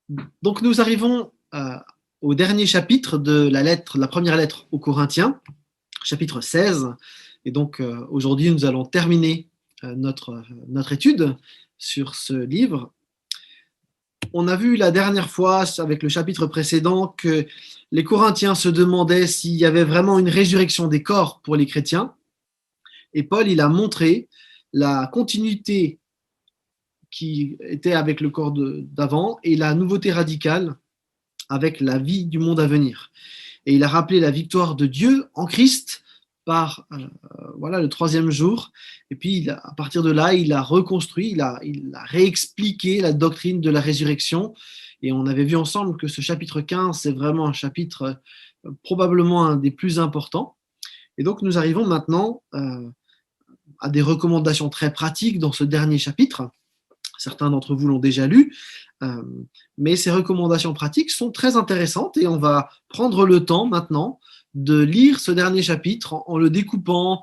Donc nous arrivons au dernier chapitre de la première lettre aux Corinthiens, chapitre 16. Et donc aujourd'hui, nous allons terminer notre étude sur ce livre. On a vu la dernière fois, avec le chapitre précédent, que les Corinthiens se demandaient s'il y avait vraiment une résurrection des corps pour les chrétiens. Et Paul, il a montré la continuité qui était avec le corps d'avant et la nouveauté radicale avec la vie du monde à venir. Et il a rappelé la victoire de Dieu en Christ par le troisième jour. Et puis, à partir de là, il a reconstruit, il a réexpliqué la doctrine de la résurrection. Et on avait vu ensemble que ce chapitre 15, c'est vraiment un chapitre probablement un des plus importants. Et donc, nous arrivons maintenant à des recommandations très pratiques dans ce dernier chapitre. Certains d'entre vous l'ont déjà lu, mais ces recommandations pratiques sont très intéressantes et on va prendre le temps maintenant de lire ce dernier chapitre en le découpant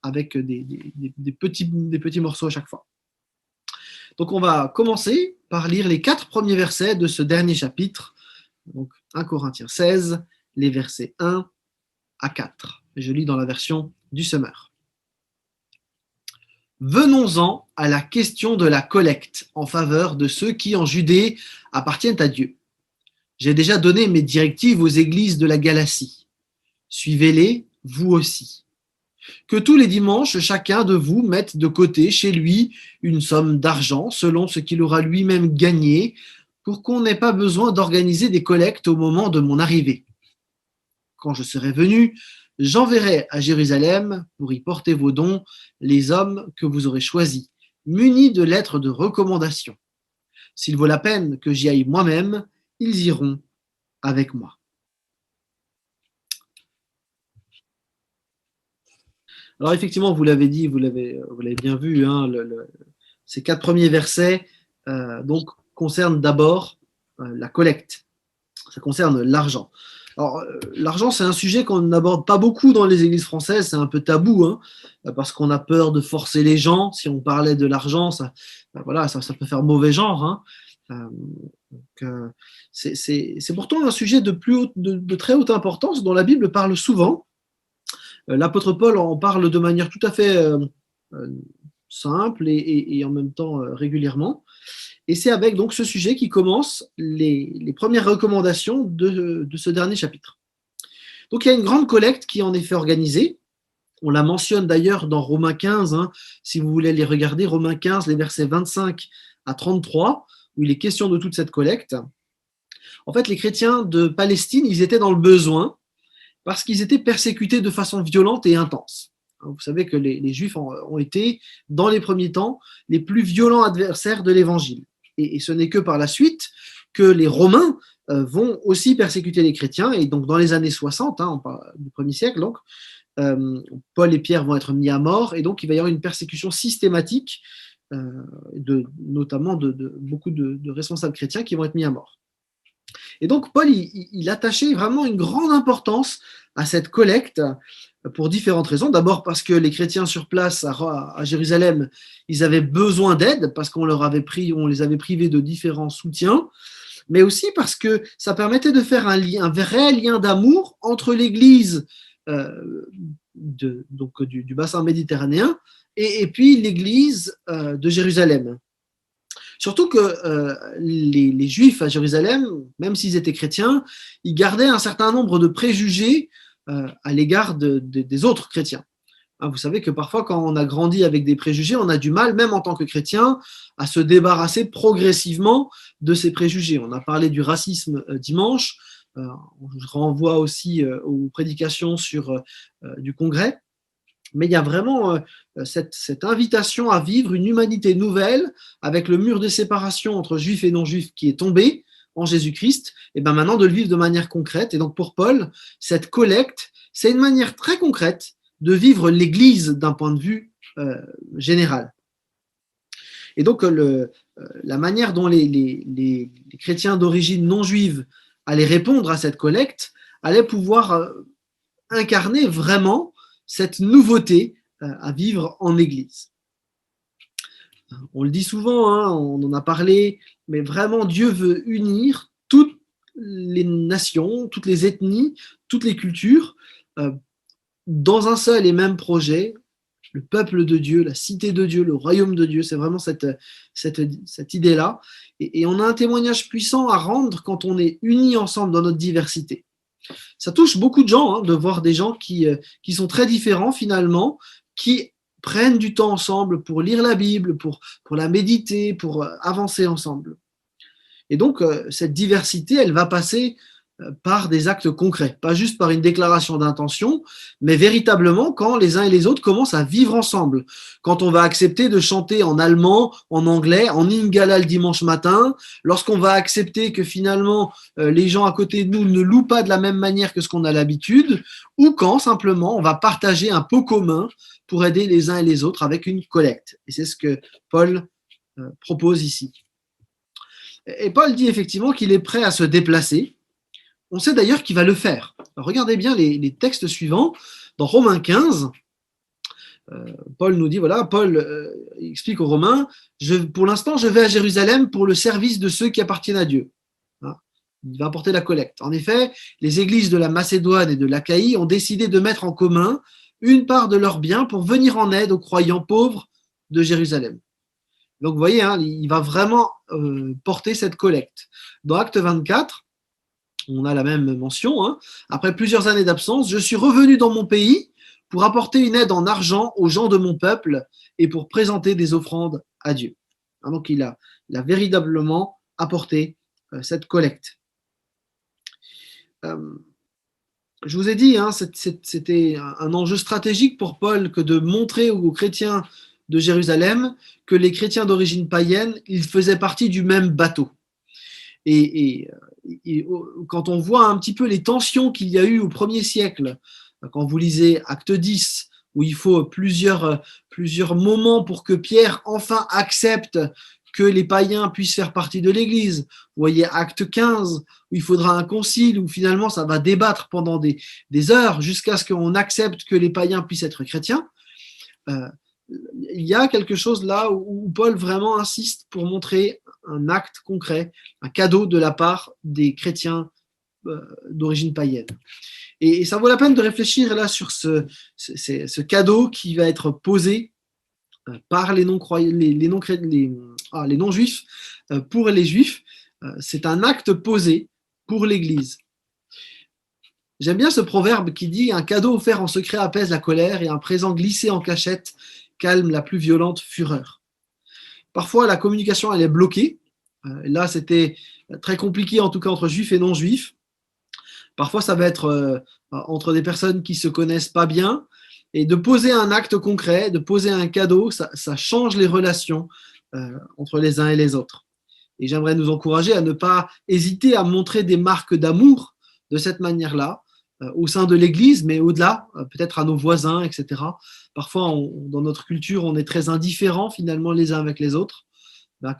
avec des petits morceaux à chaque fois. Donc on va commencer par lire les 4 premiers versets de ce dernier chapitre, donc 1 Corinthiens 16, les versets 1 à 4. Je lis dans la version du Semeur. Venons-en à la question de la collecte en faveur de ceux qui, en Judée, appartiennent à Dieu. J'ai déjà donné mes directives aux églises de la Galatie. Suivez-les, vous aussi. Que tous les dimanches, chacun de vous mette de côté chez lui une somme d'argent selon ce qu'il aura lui-même gagné pour qu'on n'ait pas besoin d'organiser des collectes au moment de mon arrivée. Quand je serai venu, j'enverrai à Jérusalem pour y porter vos dons les hommes que vous aurez choisis, munis de lettres de recommandation. S'il vaut la peine que j'y aille moi-même, ils iront avec moi. Alors effectivement, vous l'avez dit, vous l'avez bien vu, hein, ces 4 premiers versets donc concernent d'abord la collecte. Ça concerne l'argent. Alors, l'argent, c'est un sujet qu'on n'aborde pas beaucoup dans les églises françaises, c'est un peu tabou, hein, parce qu'on a peur de forcer les gens. Si on parlait de l'argent, ça peut faire mauvais genre. Hein. C'est pourtant un sujet de très haute importance dont la Bible parle souvent. L'apôtre Paul en parle de manière tout à fait simple et en même temps régulièrement. Et c'est avec donc ce sujet qui commence les premières recommandations de ce dernier chapitre. Donc il y a une grande collecte qui est en effet organisée. On la mentionne d'ailleurs dans Romains 15, hein, si vous voulez les regarder, Romains 15, les versets 25 à 33, où il est question de toute cette collecte. En fait, les chrétiens de Palestine, ils étaient dans le besoin parce qu'ils étaient persécutés de façon violente et intense. Vous savez que les Juifs ont été, dans les premiers temps, les plus violents adversaires de l'Évangile. Et ce n'est que par la suite que les Romains vont aussi persécuter les chrétiens. Et donc, dans les années 60, hein, on parle du 1er siècle, donc, Paul et Pierre vont être mis à mort. Et donc, il va y avoir une persécution systématique, notamment de beaucoup de responsables chrétiens qui vont être mis à mort. Et donc, Paul, il attachait vraiment une grande importance à cette collecte pour différentes raisons. D'abord parce que les chrétiens sur place à Jérusalem, ils avaient besoin d'aide parce on les avait privés de différents soutiens, mais aussi parce que ça permettait de faire un vrai lien d'amour entre l'église du bassin méditerranéen et puis l'église de Jérusalem. Surtout que les Juifs à Jérusalem, même s'ils étaient chrétiens, ils gardaient un certain nombre de préjugés à l'égard des autres chrétiens. Hein, vous savez que parfois, quand on a grandi avec des préjugés, on a du mal, même en tant que chrétien, à se débarrasser progressivement de ces préjugés. On a parlé du racisme dimanche. Je renvoie aussi aux prédications du Congrès. Mais il y a vraiment cette invitation à vivre une humanité nouvelle avec le mur de séparation entre juifs et non-juifs qui est tombé en Jésus-Christ, et bien maintenant de le vivre de manière concrète. Et donc pour Paul, cette collecte, c'est une manière très concrète de vivre l'Église d'un point de vue général. Et donc la manière dont les chrétiens d'origine non juive allaient répondre à cette collecte allait pouvoir incarner vraiment cette nouveauté à vivre en Église. On le dit souvent, hein, on en a parlé, mais vraiment Dieu veut unir toutes les nations, toutes les ethnies, toutes les cultures dans un seul et même projet, le peuple de Dieu, la cité de Dieu, le royaume de Dieu. C'est vraiment cette idée-là. Et on a un témoignage puissant à rendre quand on est unis ensemble dans notre diversité. Ça touche beaucoup de gens de voir des gens qui sont très différents finalement, qui prennent du temps ensemble pour lire la Bible, pour la méditer, pour avancer ensemble. Et donc, cette diversité, elle va passer par des actes concrets, pas juste par une déclaration d'intention, mais véritablement quand les uns et les autres commencent à vivre ensemble. Quand on va accepter de chanter en allemand, en anglais, en lingala le dimanche matin, lorsqu'on va accepter que finalement les gens à côté de nous ne louent pas de la même manière que ce qu'on a l'habitude, ou quand simplement on va partager un pot commun pour aider les uns et les autres avec une collecte. Et c'est ce que Paul propose ici. Et Paul dit effectivement qu'il est prêt à se déplacer. On sait d'ailleurs qu'il va le faire. Alors, regardez bien les textes suivants. Dans Romains 15, Paul nous dit, voilà, Paul explique aux Romains, pour l'instant, je vais à Jérusalem pour le service de ceux qui appartiennent à Dieu. Il va apporter la collecte. En effet, les églises de la Macédoine et de l'Achaïe ont décidé de mettre en commun une part de leurs biens pour venir en aide aux croyants pauvres de Jérusalem. Donc, vous voyez, il va vraiment porter cette collecte. Dans Acte 24, on a la même mention. Après plusieurs années d'absence, je suis revenu dans mon pays pour apporter une aide en argent aux gens de mon peuple et pour présenter des offrandes à Dieu. Donc, il a véritablement apporté cette collecte. Je vous ai dit, c'était un enjeu stratégique pour Paul que de montrer aux chrétiens de Jérusalem que les chrétiens d'origine païenne, ils faisaient partie du même bateau. Et quand on voit un petit peu les tensions qu'il y a eu au 1er siècle, quand vous lisez Acte 10, où il faut plusieurs moments pour que Pierre enfin accepte que les païens puissent faire partie de l'Église. Vous voyez Acte 15, où il faudra un concile, où finalement ça va débattre pendant des heures jusqu'à ce qu'on accepte que les païens puissent être chrétiens. Il y a quelque chose là où Paul vraiment insiste pour montrer un acte concret, un cadeau de la part des chrétiens d'origine païenne. Et ça vaut la peine de réfléchir là sur ce cadeau qui va être posé par les non-juifs pour les juifs. C'est un acte posé pour l'Église. J'aime bien ce proverbe qui dit « Un cadeau offert en secret apaise la colère et un présent glissé en cachette calme la plus violente fureur. » Parfois, la communication, elle est bloquée. Là, c'était très compliqué, en tout cas entre juifs et non-juifs. Parfois, ça va être entre des personnes qui ne se connaissent pas bien. Et de poser un acte concret, de poser un cadeau, ça change les relations entre les uns et les autres. Et j'aimerais nous encourager à ne pas hésiter à montrer des marques d'amour de cette manière-là, au sein de l'Église, mais au-delà, peut-être à nos voisins, etc. Parfois, dans notre culture, on est très indifférents finalement les uns avec les autres,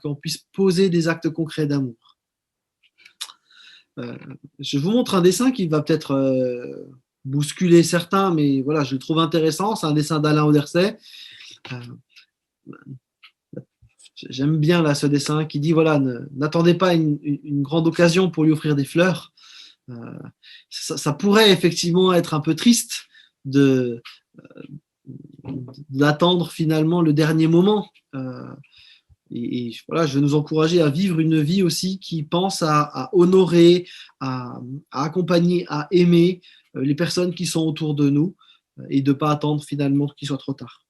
qu'on puisse poser des actes concrets d'amour. Je vous montre un dessin qui va peut-être bousculer certains, mais voilà, je le trouve intéressant. C'est un dessin d'Alain Auderset. J'aime bien là ce dessin qui dit voilà, n'attendez pas une grande occasion pour lui offrir des fleurs. Ça pourrait effectivement être un peu triste d'attendre finalement le dernier moment. Et voilà, je vais nous encourager à vivre une vie aussi qui pense à honorer, à accompagner, à aimer les personnes qui sont autour de nous et de ne pas attendre finalement qu'il soit trop tard.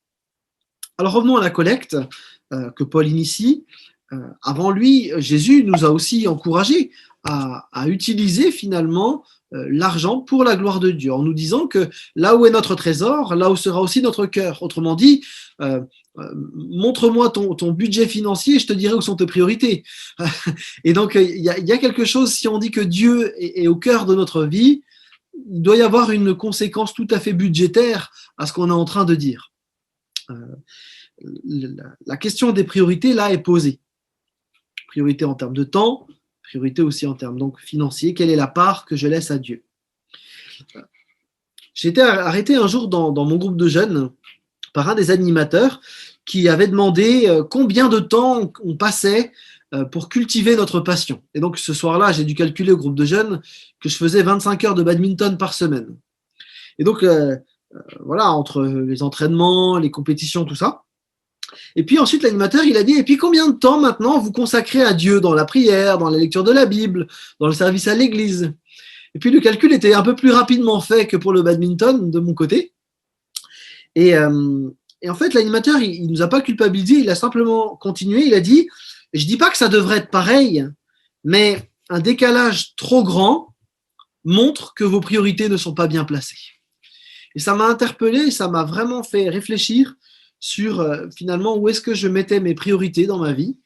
Alors revenons à la collecte que Paul initie. Avant lui, Jésus nous a aussi encouragés à utiliser finalement l'argent pour la gloire de Dieu, en nous disant que là où est notre trésor, là où sera aussi notre cœur. Autrement dit, montre-moi ton budget financier et je te dirai où sont tes priorités. Et donc, il y a quelque chose, si on dit que Dieu est au cœur de notre vie, il doit y avoir une conséquence tout à fait budgétaire à ce qu'on est en train de dire. La question des priorités, là, est posée. Priorité en termes de temps, priorité aussi en termes donc financiers. Quelle est la part que je laisse à Dieu? J'ai été arrêté un jour dans mon groupe de jeunes par un des animateurs qui avait demandé combien de temps on passait pour cultiver notre passion. Et donc ce soir-là, j'ai dû calculer au groupe de jeunes que je faisais 25 heures de badminton par semaine. Et donc voilà, entre les entraînements, les compétitions, tout ça. Et puis ensuite, l'animateur, il a dit, et puis combien de temps maintenant vous consacrez à Dieu dans la prière, dans la lecture de la Bible, dans le service à l'église? Et puis le calcul était un peu plus rapidement fait que pour le badminton de mon côté. Et en fait, l'animateur, il nous a pas culpabilisé, il a simplement continué, il a dit, je dis pas que ça devrait être pareil, mais un décalage trop grand montre que vos priorités ne sont pas bien placées. Et ça m'a interpellé, ça m'a vraiment fait réfléchir sur finalement où est-ce que je mettais mes priorités dans ma vie.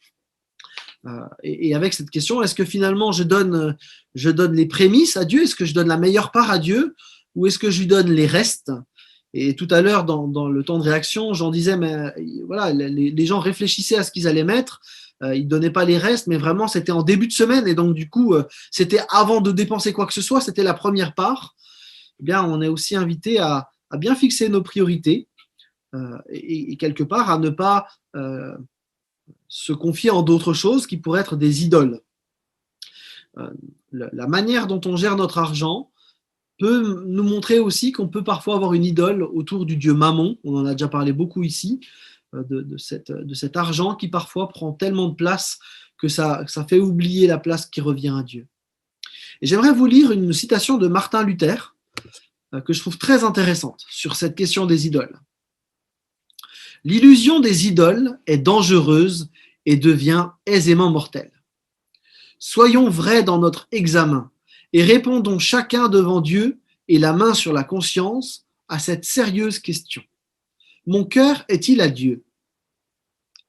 Et avec cette question, est-ce que finalement je donne les prémices à Dieu? Est-ce que je donne la meilleure part à Dieu? Ou est-ce que je lui donne les restes? Et tout à l'heure, dans le temps de réaction, j'en disais, mais voilà, les gens réfléchissaient à ce qu'ils allaient mettre. Ils ne donnaient pas les restes, mais vraiment, c'était en début de semaine. Et donc, du coup, c'était avant de dépenser quoi que ce soit, c'était la première part. Eh bien, on est aussi invité à bien fixer nos priorités et quelque part à ne pas se confier en d'autres choses qui pourraient être des idoles. La manière dont on gère notre argent peut nous montrer aussi qu'on peut parfois avoir une idole autour du dieu Mammon. On en a déjà parlé beaucoup ici, de cet argent qui parfois prend tellement de place que ça fait oublier la place qui revient à Dieu. Et j'aimerais vous lire une citation de Martin Luther que je trouve très intéressante sur cette question des idoles. L'illusion des idoles est dangereuse et devient aisément mortelle. Soyons vrais dans notre examen et répondons chacun devant Dieu et la main sur la conscience à cette sérieuse question. Mon cœur est-il à Dieu?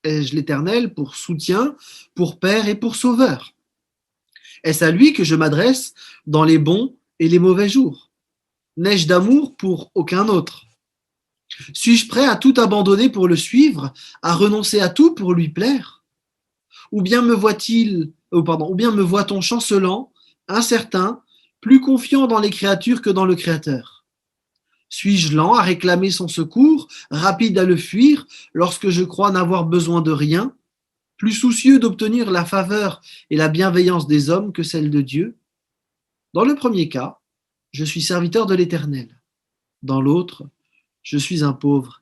Ai-je l'Éternel pour soutien, pour Père et pour Sauveur? Est-ce à lui que je m'adresse dans les bons et les mauvais jours? N'ai-je d'amour pour aucun autre? Suis-je prêt à tout abandonner pour le suivre, à renoncer à tout pour lui plaire? Ou bien me voit-on chancelant, incertain, plus confiant dans les créatures que dans le Créateur? Suis-je lent à réclamer son secours, rapide à le fuir lorsque je crois n'avoir besoin de rien, plus soucieux d'obtenir la faveur et la bienveillance des hommes que celle de Dieu? Dans le premier cas, je suis serviteur de l'Éternel. Dans l'autre, je suis un pauvre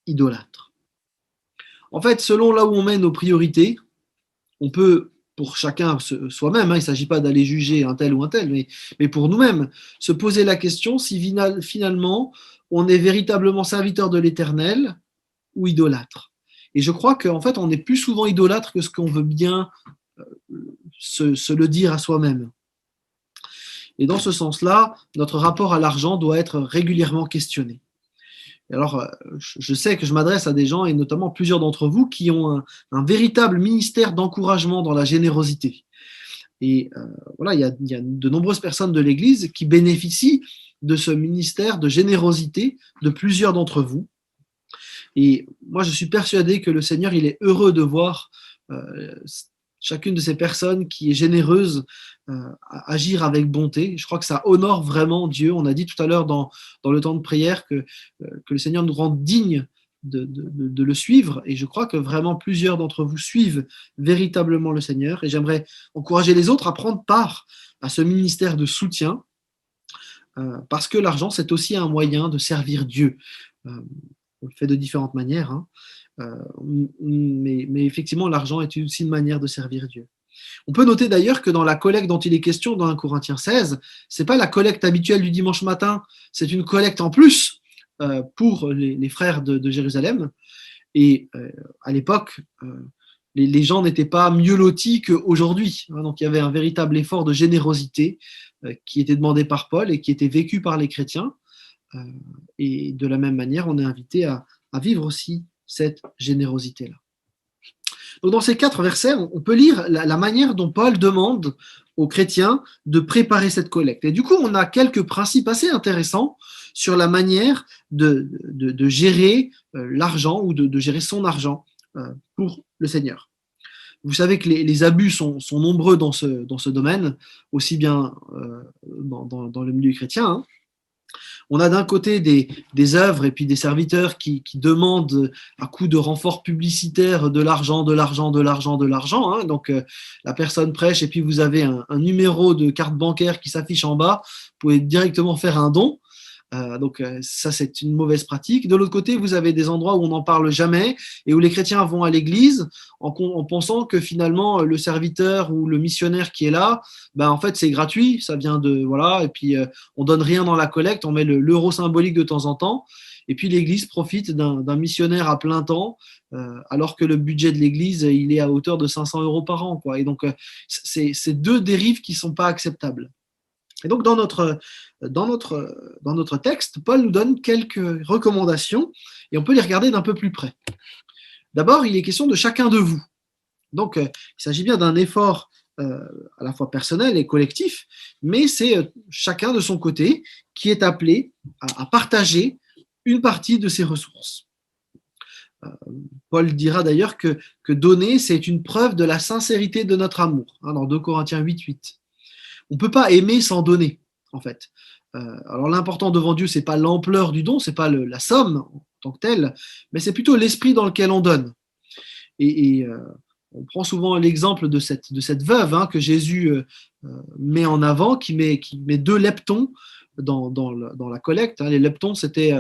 idolâtre. En fait, selon là où on met nos priorités, on peut, pour chacun soi-même, il ne s'agit pas d'aller juger un tel ou un tel, mais pour nous-mêmes, se poser la question si finalement on est véritablement serviteur de l'Éternel ou idolâtre. Et je crois qu'en fait, on est plus souvent idolâtre que ce qu'on veut bien se le dire à soi-même. Et dans ce sens-là, notre rapport à l'argent doit être régulièrement questionné. Et alors, je sais que je m'adresse à des gens, et notamment plusieurs d'entre vous, qui ont un véritable ministère d'encouragement dans la générosité. Et voilà, il y a de nombreuses personnes de l'Église qui bénéficient de ce ministère de générosité de plusieurs d'entre vous. Et moi, je suis persuadé que le Seigneur, il est heureux de voir chacune de ces personnes qui est généreuse agir avec bonté. Je crois que ça honore vraiment Dieu. On a dit tout à l'heure dans le temps de prière que le Seigneur nous rende dignes de le suivre. Et je crois que vraiment plusieurs d'entre vous suivent véritablement le Seigneur. Et j'aimerais encourager les autres à prendre part à ce ministère de soutien parce que l'argent, c'est aussi un moyen de servir Dieu. On le fait de différentes manières, hein. Mais effectivement, l'argent est aussi une manière de servir Dieu. On peut noter d'ailleurs que dans la collecte dont il est question dans 1 Corinthiens 16, ce n'est pas la collecte habituelle du dimanche matin, c'est une collecte en plus pour les frères de Jérusalem. Et à l'époque, les gens n'étaient pas mieux lotis qu'aujourd'hui, hein. Donc il y avait un véritable effort de générosité qui était demandé par Paul et qui était vécu par les chrétiens. Et de la même manière, on est invité à vivre aussi cette générosité-là. Donc dans ces 4 versets, on peut lire la manière dont Paul demande aux chrétiens de préparer cette collecte. Et du coup, on a quelques principes assez intéressants sur la manière de gérer l'argent ou de gérer son argent pour le Seigneur. Vous savez que les abus sont nombreux dans ce domaine, aussi bien dans le milieu chrétien, hein. On a d'un côté des œuvres et puis des serviteurs qui demandent à coup de renfort publicitaire de l'argent, de l'argent, de l'argent, de l'argent. Hein. Donc la personne prêche et puis vous avez un numéro de carte bancaire qui s'affiche en bas. Vous pouvez directement faire un don. Donc ça, c'est une mauvaise pratique. De l'autre côté, vous avez des endroits où on n'en parle jamais et où les chrétiens vont à l'église en pensant que finalement le serviteur ou le missionnaire qui est là, ben, en fait c'est gratuit, ça vient de voilà, et puis on donne rien dans la collecte, on met l'euro symbolique de temps en temps, et puis l'église profite d'un missionnaire à plein temps, alors que le budget de l'église il est à hauteur de 500 euros par an, quoi. Et donc c'est deux dérives qui sont pas acceptables. Et donc, dans notre texte, Paul nous donne quelques recommandations et on peut les regarder d'un peu plus près. D'abord, il est question de chacun de vous. Donc, il s'agit bien d'un effort à la fois personnel et collectif, mais c'est chacun de son côté qui est appelé à partager une partie de ses ressources. Paul dira d'ailleurs que donner, c'est une preuve de la sincérité de notre amour, hein, dans 2 Corinthiens 8:8. On ne peut pas aimer sans donner, en fait. Alors l'important devant Dieu, c'est pas l'ampleur du don, c'est pas la somme en tant que telle, mais c'est plutôt l'esprit dans lequel on donne. Et on prend souvent l'exemple de cette veuve, hein, que Jésus met en avant, qui met 2 leptons dans la collecte. Hein. Les leptons, c'était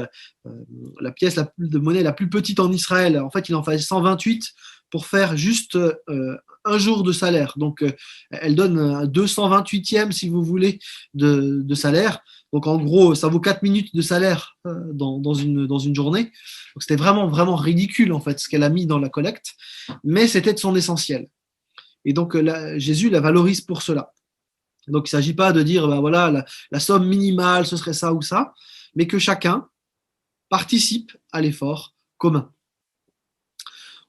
la pièce de monnaie la plus petite en Israël. En fait, il en fallait 128 pour faire juste un jour de salaire. Donc, elle donne un 228e, si vous voulez, de salaire. Donc, en gros, ça vaut 4 minutes de salaire dans une journée. Donc, c'était vraiment, vraiment ridicule, en fait, ce qu'elle a mis dans la collecte. Mais c'était de son essentiel. Et donc, Jésus la valorise pour cela. Donc, il ne s'agit pas de dire, ben voilà, la somme minimale, ce serait ça ou ça, mais que chacun participe à l'effort commun.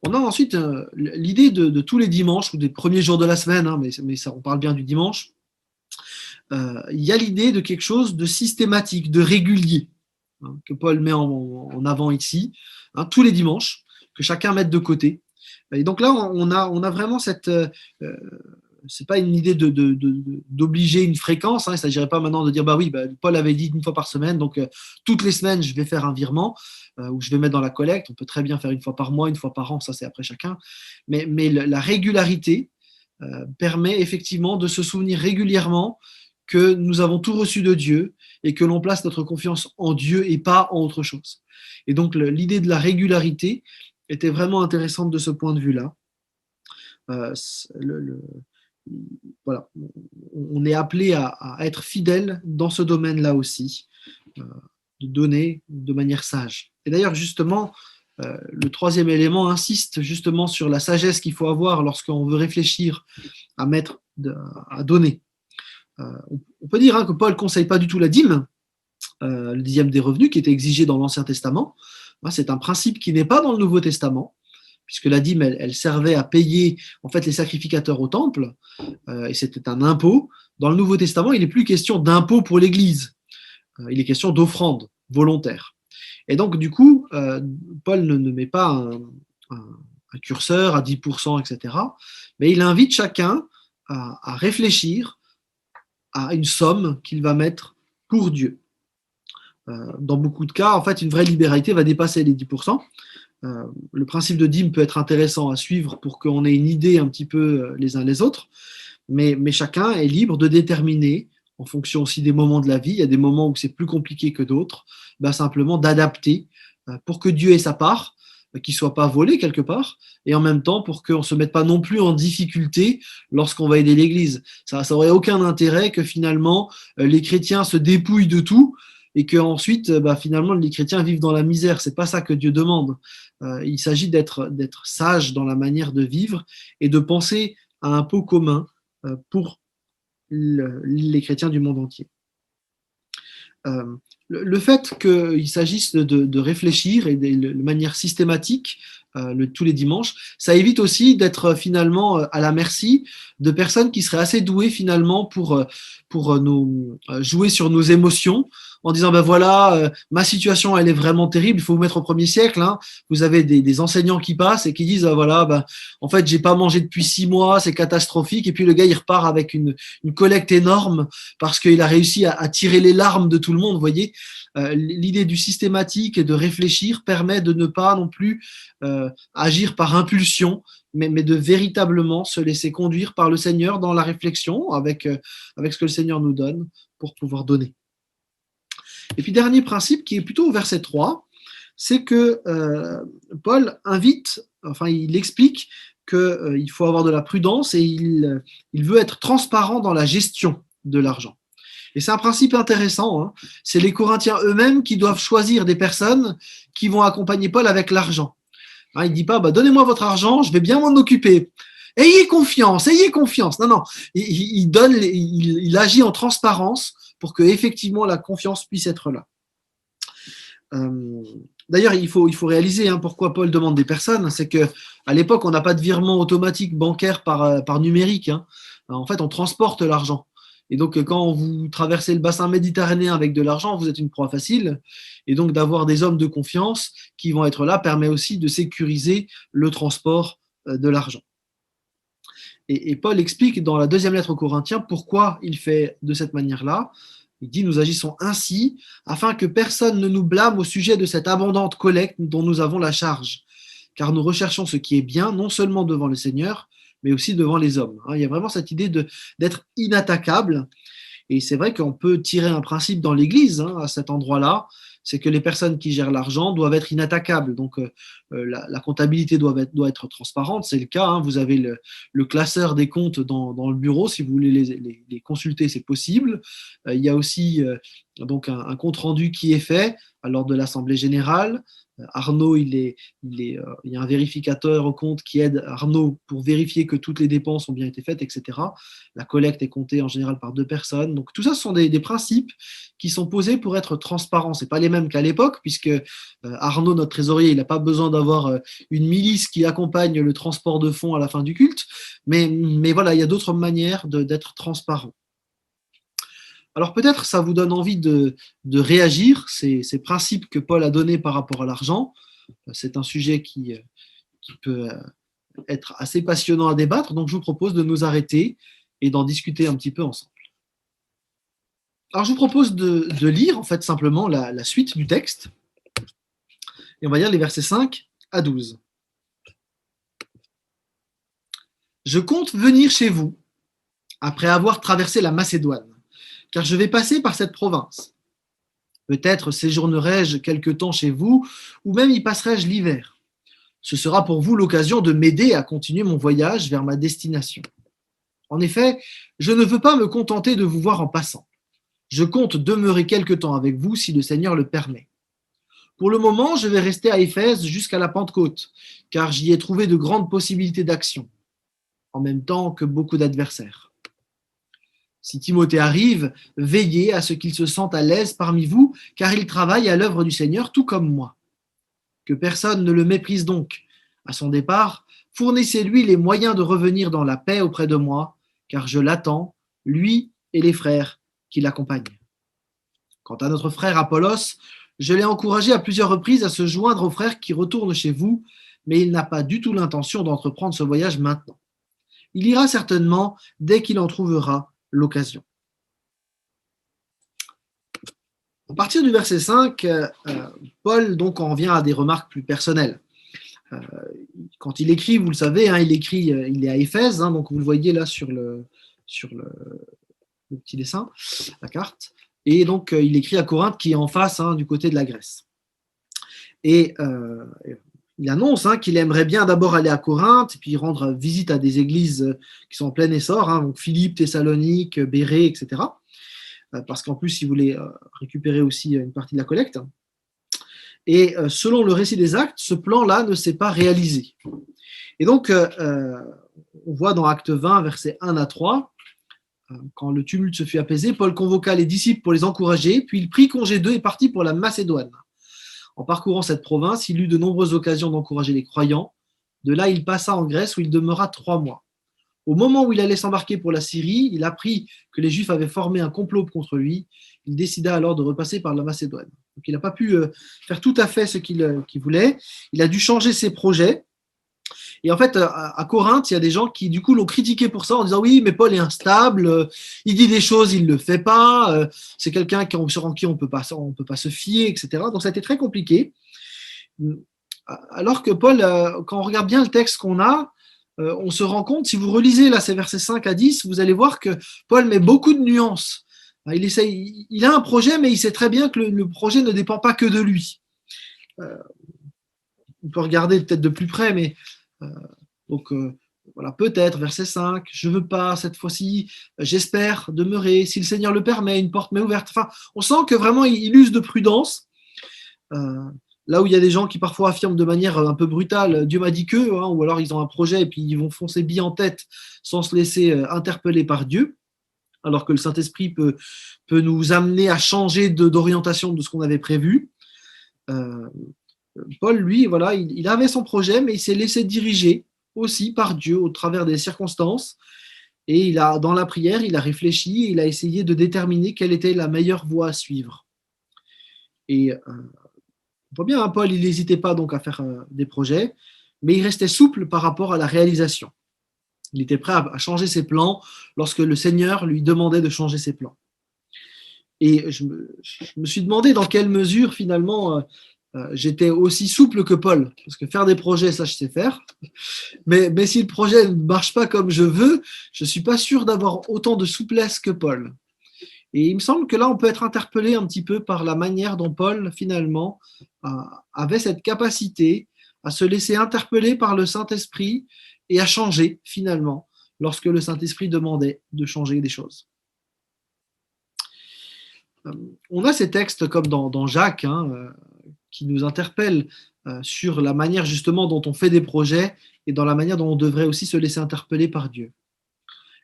On a ensuite l'idée de tous les dimanches ou des premiers jours de la semaine, hein, mais ça, on parle bien du dimanche. Il y a l'idée de quelque chose de systématique, de régulier, hein, que Paul met en avant ici, hein, tous les dimanches, que chacun mette de côté. Et donc là, on a vraiment cette... c'est pas une idée d'obliger une fréquence, hein, il ne s'agirait pas maintenant de dire, bah oui, Paul avait dit une fois par semaine, donc toutes les semaines, je vais faire un virement, ou je vais mettre dans la collecte. On peut très bien faire une fois par mois, une fois par an, ça c'est après chacun. Mais la régularité permet effectivement de se souvenir régulièrement que nous avons tout reçu de Dieu et que l'on place notre confiance en Dieu et pas en autre chose. Et donc l'idée de la régularité était vraiment intéressante de ce point de vue-là. Voilà, on est appelé à être fidèle dans ce domaine-là aussi, de donner de manière sage. Et d'ailleurs, justement, le troisième élément insiste justement sur la sagesse qu'il faut avoir lorsqu'on veut réfléchir à donner. On peut dire, hein, que Paul ne conseille pas du tout la dîme, le 10e des revenus, qui était exigé dans l'Ancien Testament. C'est un principe qui n'est pas dans le Nouveau Testament, puisque la dîme, elle servait à payer en fait les sacrificateurs au temple, et c'était un impôt. Dans le Nouveau Testament, il n'est plus question d'impôt pour l'Église, il est question d'offrande volontaire. Et donc, du coup, Paul ne met pas un curseur à 10%, etc., mais il invite chacun à réfléchir à une somme qu'il va mettre pour Dieu. Dans beaucoup de cas, en fait, une vraie libéralité va dépasser les 10%. Le principe de dîme peut être intéressant à suivre pour qu'on ait une idée un petit peu les uns les autres, mais chacun est libre de déterminer, en fonction aussi des moments de la vie, il y a des moments où c'est plus compliqué que d'autres, simplement d'adapter pour que Dieu ait sa part, qu'il ne soit pas volé quelque part, et en même temps pour qu'on ne se mette pas non plus en difficulté lorsqu'on va aider l'Église. Ça n'aurait aucun intérêt que finalement les chrétiens se dépouillent de tout, et qu'ensuite, finalement, les chrétiens vivent dans la misère. Ce n'est pas ça que Dieu demande. Il s'agit d'être sage dans la manière de vivre et de penser à un pot commun pour les chrétiens du monde entier. Le fait qu'il s'agisse de réfléchir et de manière systématique tous les dimanches, ça évite aussi d'être finalement à la merci de personnes qui seraient assez douées finalement pour jouer sur nos émotions en disant ben voilà, ma situation elle est vraiment terrible, il faut vous mettre au 1er siècle. Hein. Vous avez des enseignants qui passent et qui disent voilà, ben, en fait j'ai pas mangé depuis 6 mois, c'est catastrophique. Et puis le gars il repart avec une collecte énorme parce qu'il a réussi à tirer les larmes de tout le monde. Vous voyez, l'idée du systématique et de réfléchir permet de ne pas non plus agir par impulsion, mais de véritablement se laisser conduire par le Seigneur dans la réflexion avec ce que le Seigneur nous donne pour pouvoir donner. Et puis dernier principe qui est plutôt au verset 3, c'est que Paul il explique qu'il faut avoir de la prudence et il veut être transparent dans la gestion de l'argent. Et c'est un principe intéressant. Hein. C'est les Corinthiens eux-mêmes qui doivent choisir des personnes qui vont accompagner Paul avec l'argent. Hein, il ne dit pas donnez-moi votre argent, je vais bien m'en occuper. Ayez confiance, ayez confiance. Non, non, il agit en transparence pour que effectivement la confiance puisse être là. D'ailleurs, il faut réaliser pourquoi Paul demande des personnes. C'est qu'à l'époque, on n'a pas de virement automatique bancaire par numérique. Hein. En fait, on transporte l'argent. Et donc, quand vous traversez le bassin méditerranéen avec de l'argent, vous êtes une proie facile. Et donc, d'avoir des hommes de confiance qui vont être là permet aussi de sécuriser le transport de l'argent. Et Paul explique dans la 2e lettre aux Corinthiens pourquoi il fait de cette manière-là. Il dit, nous agissons ainsi afin que personne ne nous blâme au sujet de cette abondante collecte dont nous avons la charge. Car nous recherchons ce qui est bien, non seulement devant le Seigneur, mais aussi devant les hommes. Il y a vraiment cette idée d'être inattaquable. Et c'est vrai qu'on peut tirer un principe dans l'Église à cet endroit-là, c'est que les personnes qui gèrent l'argent doivent être inattaquables. Donc la comptabilité doit être transparente, c'est le cas. Hein. Vous avez le classeur des comptes dans le bureau, si vous voulez les consulter, c'est possible. Il y a aussi donc un compte rendu qui est fait lors de l'Assemblée générale. Arnaud, il y a un vérificateur au compte qui aide Arnaud pour vérifier que toutes les dépenses ont bien été faites, etc. La collecte est comptée en général par 2 personnes. Donc tout ça, ce sont des principes qui sont posés pour être transparents. Ce n'est pas les mêmes qu'à l'époque, puisque Arnaud, notre trésorier, il n'a pas besoin d'avoir une milice qui accompagne le transport de fonds à la fin du culte. Mais voilà, il y a d'autres manières d'être transparent. Alors peut-être ça vous donne envie de réagir, ces principes que Paul a donnés par rapport à l'argent. C'est un sujet qui peut être assez passionnant à débattre, donc je vous propose de nous arrêter et d'en discuter un petit peu ensemble. Alors je vous propose de lire en fait simplement la suite du texte, et on va lire les versets 5 à 12. Je compte venir chez vous après avoir traversé la Macédoine, car je vais passer par cette province. Peut-être séjournerai-je quelque temps chez vous, ou même y passerai-je l'hiver. Ce sera pour vous l'occasion de m'aider à continuer mon voyage vers ma destination. En effet, je ne veux pas me contenter de vous voir en passant. Je compte demeurer quelque temps avec vous si le Seigneur le permet. Pour le moment, je vais rester à Éphèse jusqu'à la Pentecôte, car j'y ai trouvé de grandes possibilités d'action, en même temps que beaucoup d'adversaires. Si Timothée arrive, veillez à ce qu'il se sente à l'aise parmi vous, car il travaille à l'œuvre du Seigneur tout comme moi. Que personne ne le méprise donc. À son départ, fournissez-lui les moyens de revenir dans la paix auprès de moi, car je l'attends, lui et les frères qui l'accompagnent. Quant à notre frère Apollos, je l'ai encouragé à plusieurs reprises à se joindre aux frères qui retournent chez vous, mais il n'a pas du tout l'intention d'entreprendre ce voyage maintenant. Il ira certainement dès qu'il en trouvera l'occasion. À partir du verset 5, Paul donc en vient à des remarques plus personnelles. Quand il écrit, vous le savez, il écrit, il est à Éphèse, donc vous le voyez là sur le petit dessin, la carte, et donc il écrit à Corinthe qui est en face du côté de la Grèce. Et il annonce qu'il aimerait bien d'abord aller à Corinthe et puis rendre visite à des églises qui sont en plein essor, donc Philippe, Thessalonique, Bérée, etc. Parce qu'en plus, il voulait récupérer aussi une partie de la collecte. Et selon le récit des Actes, ce plan-là ne s'est pas réalisé. Et donc, on voit dans Acte 20, versets 1 à 3, quand le tumulte se fut apaisé, Paul convoqua les disciples pour les encourager, puis il prit congé d'eux et partit pour la Macédoine. En parcourant cette province, il eut de nombreuses occasions d'encourager les croyants. De là, il passa en Grèce où il demeura 3 mois. Au moment où il allait s'embarquer pour la Syrie, il apprit que les Juifs avaient formé un complot contre lui. il décida alors de repasser par la Macédoine. Donc il n'a pas pu faire tout à fait ce qu'il voulait. Il a dû changer ses projets. Et en fait, à Corinthe, il y a des gens qui, du coup, l'ont critiqué pour ça en disant oui, mais Paul est instable, il dit des choses, il ne le fait pas, c'est quelqu'un sur qui on ne peut pas se fier, etc. Donc ça a été très compliqué. Alors que Paul, quand on regarde bien le texte qu'on a, on se rend compte, si vous relisez là ces versets 5 à 10, vous allez voir que Paul met beaucoup de nuances. Il a un projet, mais il sait très bien que le projet ne dépend pas que de lui. On peut regarder peut-être de plus près, mais donc voilà, peut-être, verset 5, je veux pas cette fois-ci, j'espère demeurer, si le Seigneur le permet, une porte m'est ouverte. Enfin, on sent que vraiment il use de prudence. Là où il y a des gens qui parfois affirment de manière un peu brutale, Dieu m'a dit que, hein, ou alors ils ont un projet et puis ils vont foncer bille en tête sans se laisser interpeller par Dieu, alors que le Saint-Esprit peut nous amener à changer d'orientation de ce qu'on avait prévu. Paul, lui, voilà, il avait son projet, mais il s'est laissé diriger aussi par Dieu au travers des circonstances. Et dans la prière, il a réfléchi, il a essayé de déterminer quelle était la meilleure voie à suivre. Et on voit bien, hein, Paul, il n'hésitait pas donc à faire des projets, mais il restait souple par rapport à la réalisation. Il était prêt à changer ses plans lorsque le Seigneur lui demandait de changer ses plans. Et je me suis demandé dans quelle mesure, finalement, j'étais aussi souple que Paul. Parce que faire des projets, ça, je sais faire. Mais si le projet ne marche pas comme je veux, je ne suis pas sûr d'avoir autant de souplesse que Paul. Et il me semble que là, on peut être interpellé un petit peu par la manière dont Paul, finalement, avait cette capacité à se laisser interpeller par le Saint-Esprit et à changer, finalement, lorsque le Saint-Esprit demandait de changer des choses. On a ces textes comme dans Jacques, hein, qui nous interpellent sur la manière justement dont on fait des projets et dans la manière dont on devrait aussi se laisser interpeller par Dieu.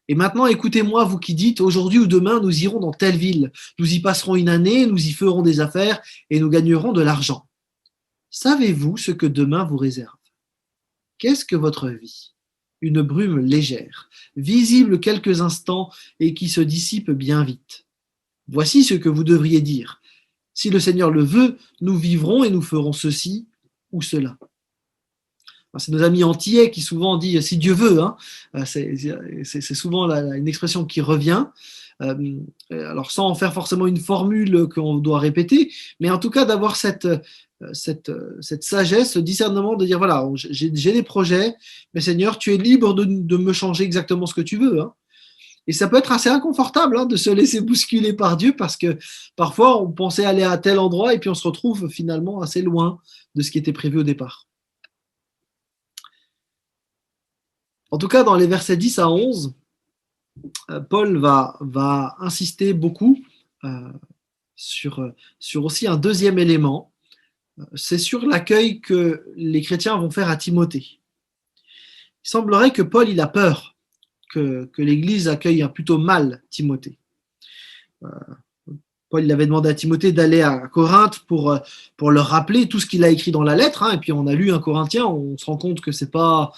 Et maintenant, écoutez-moi, vous qui dites, aujourd'hui ou demain, nous irons dans telle ville, nous y passerons une année, nous y ferons des affaires et nous gagnerons de l'argent. Savez-vous ce que demain vous réserve? Qu'est-ce que votre vie? Une brume légère, visible quelques instants et qui se dissipe bien vite. Voici ce que vous devriez dire. Si le Seigneur le veut, nous vivrons et nous ferons ceci ou cela. C'est nos amis antillais qui souvent disent si Dieu veut, hein. C'est souvent une expression qui revient. Alors sans en faire forcément une formule qu'on doit répéter, mais en tout cas d'avoir cette sagesse, ce discernement de dire voilà, j'ai des projets, mais Seigneur, tu es libre de me changer exactement ce que tu veux, hein. Et ça peut être assez inconfortable, hein, de se laisser bousculer par Dieu parce que parfois on pensait aller à tel endroit et puis on se retrouve finalement assez loin de ce qui était prévu au départ. En tout cas, dans les versets 10 à 11, Paul va insister beaucoup sur aussi un deuxième élément, c'est sur l'accueil que les chrétiens vont faire à Timothée. Il semblerait que Paul il a peur que l'Église accueille plutôt mal Timothée. Paul il avait demandé à Timothée d'aller à Corinthe pour leur rappeler tout ce qu'il a écrit dans la lettre, hein, et puis on a lu un Corinthien, on se rend compte que c'est pas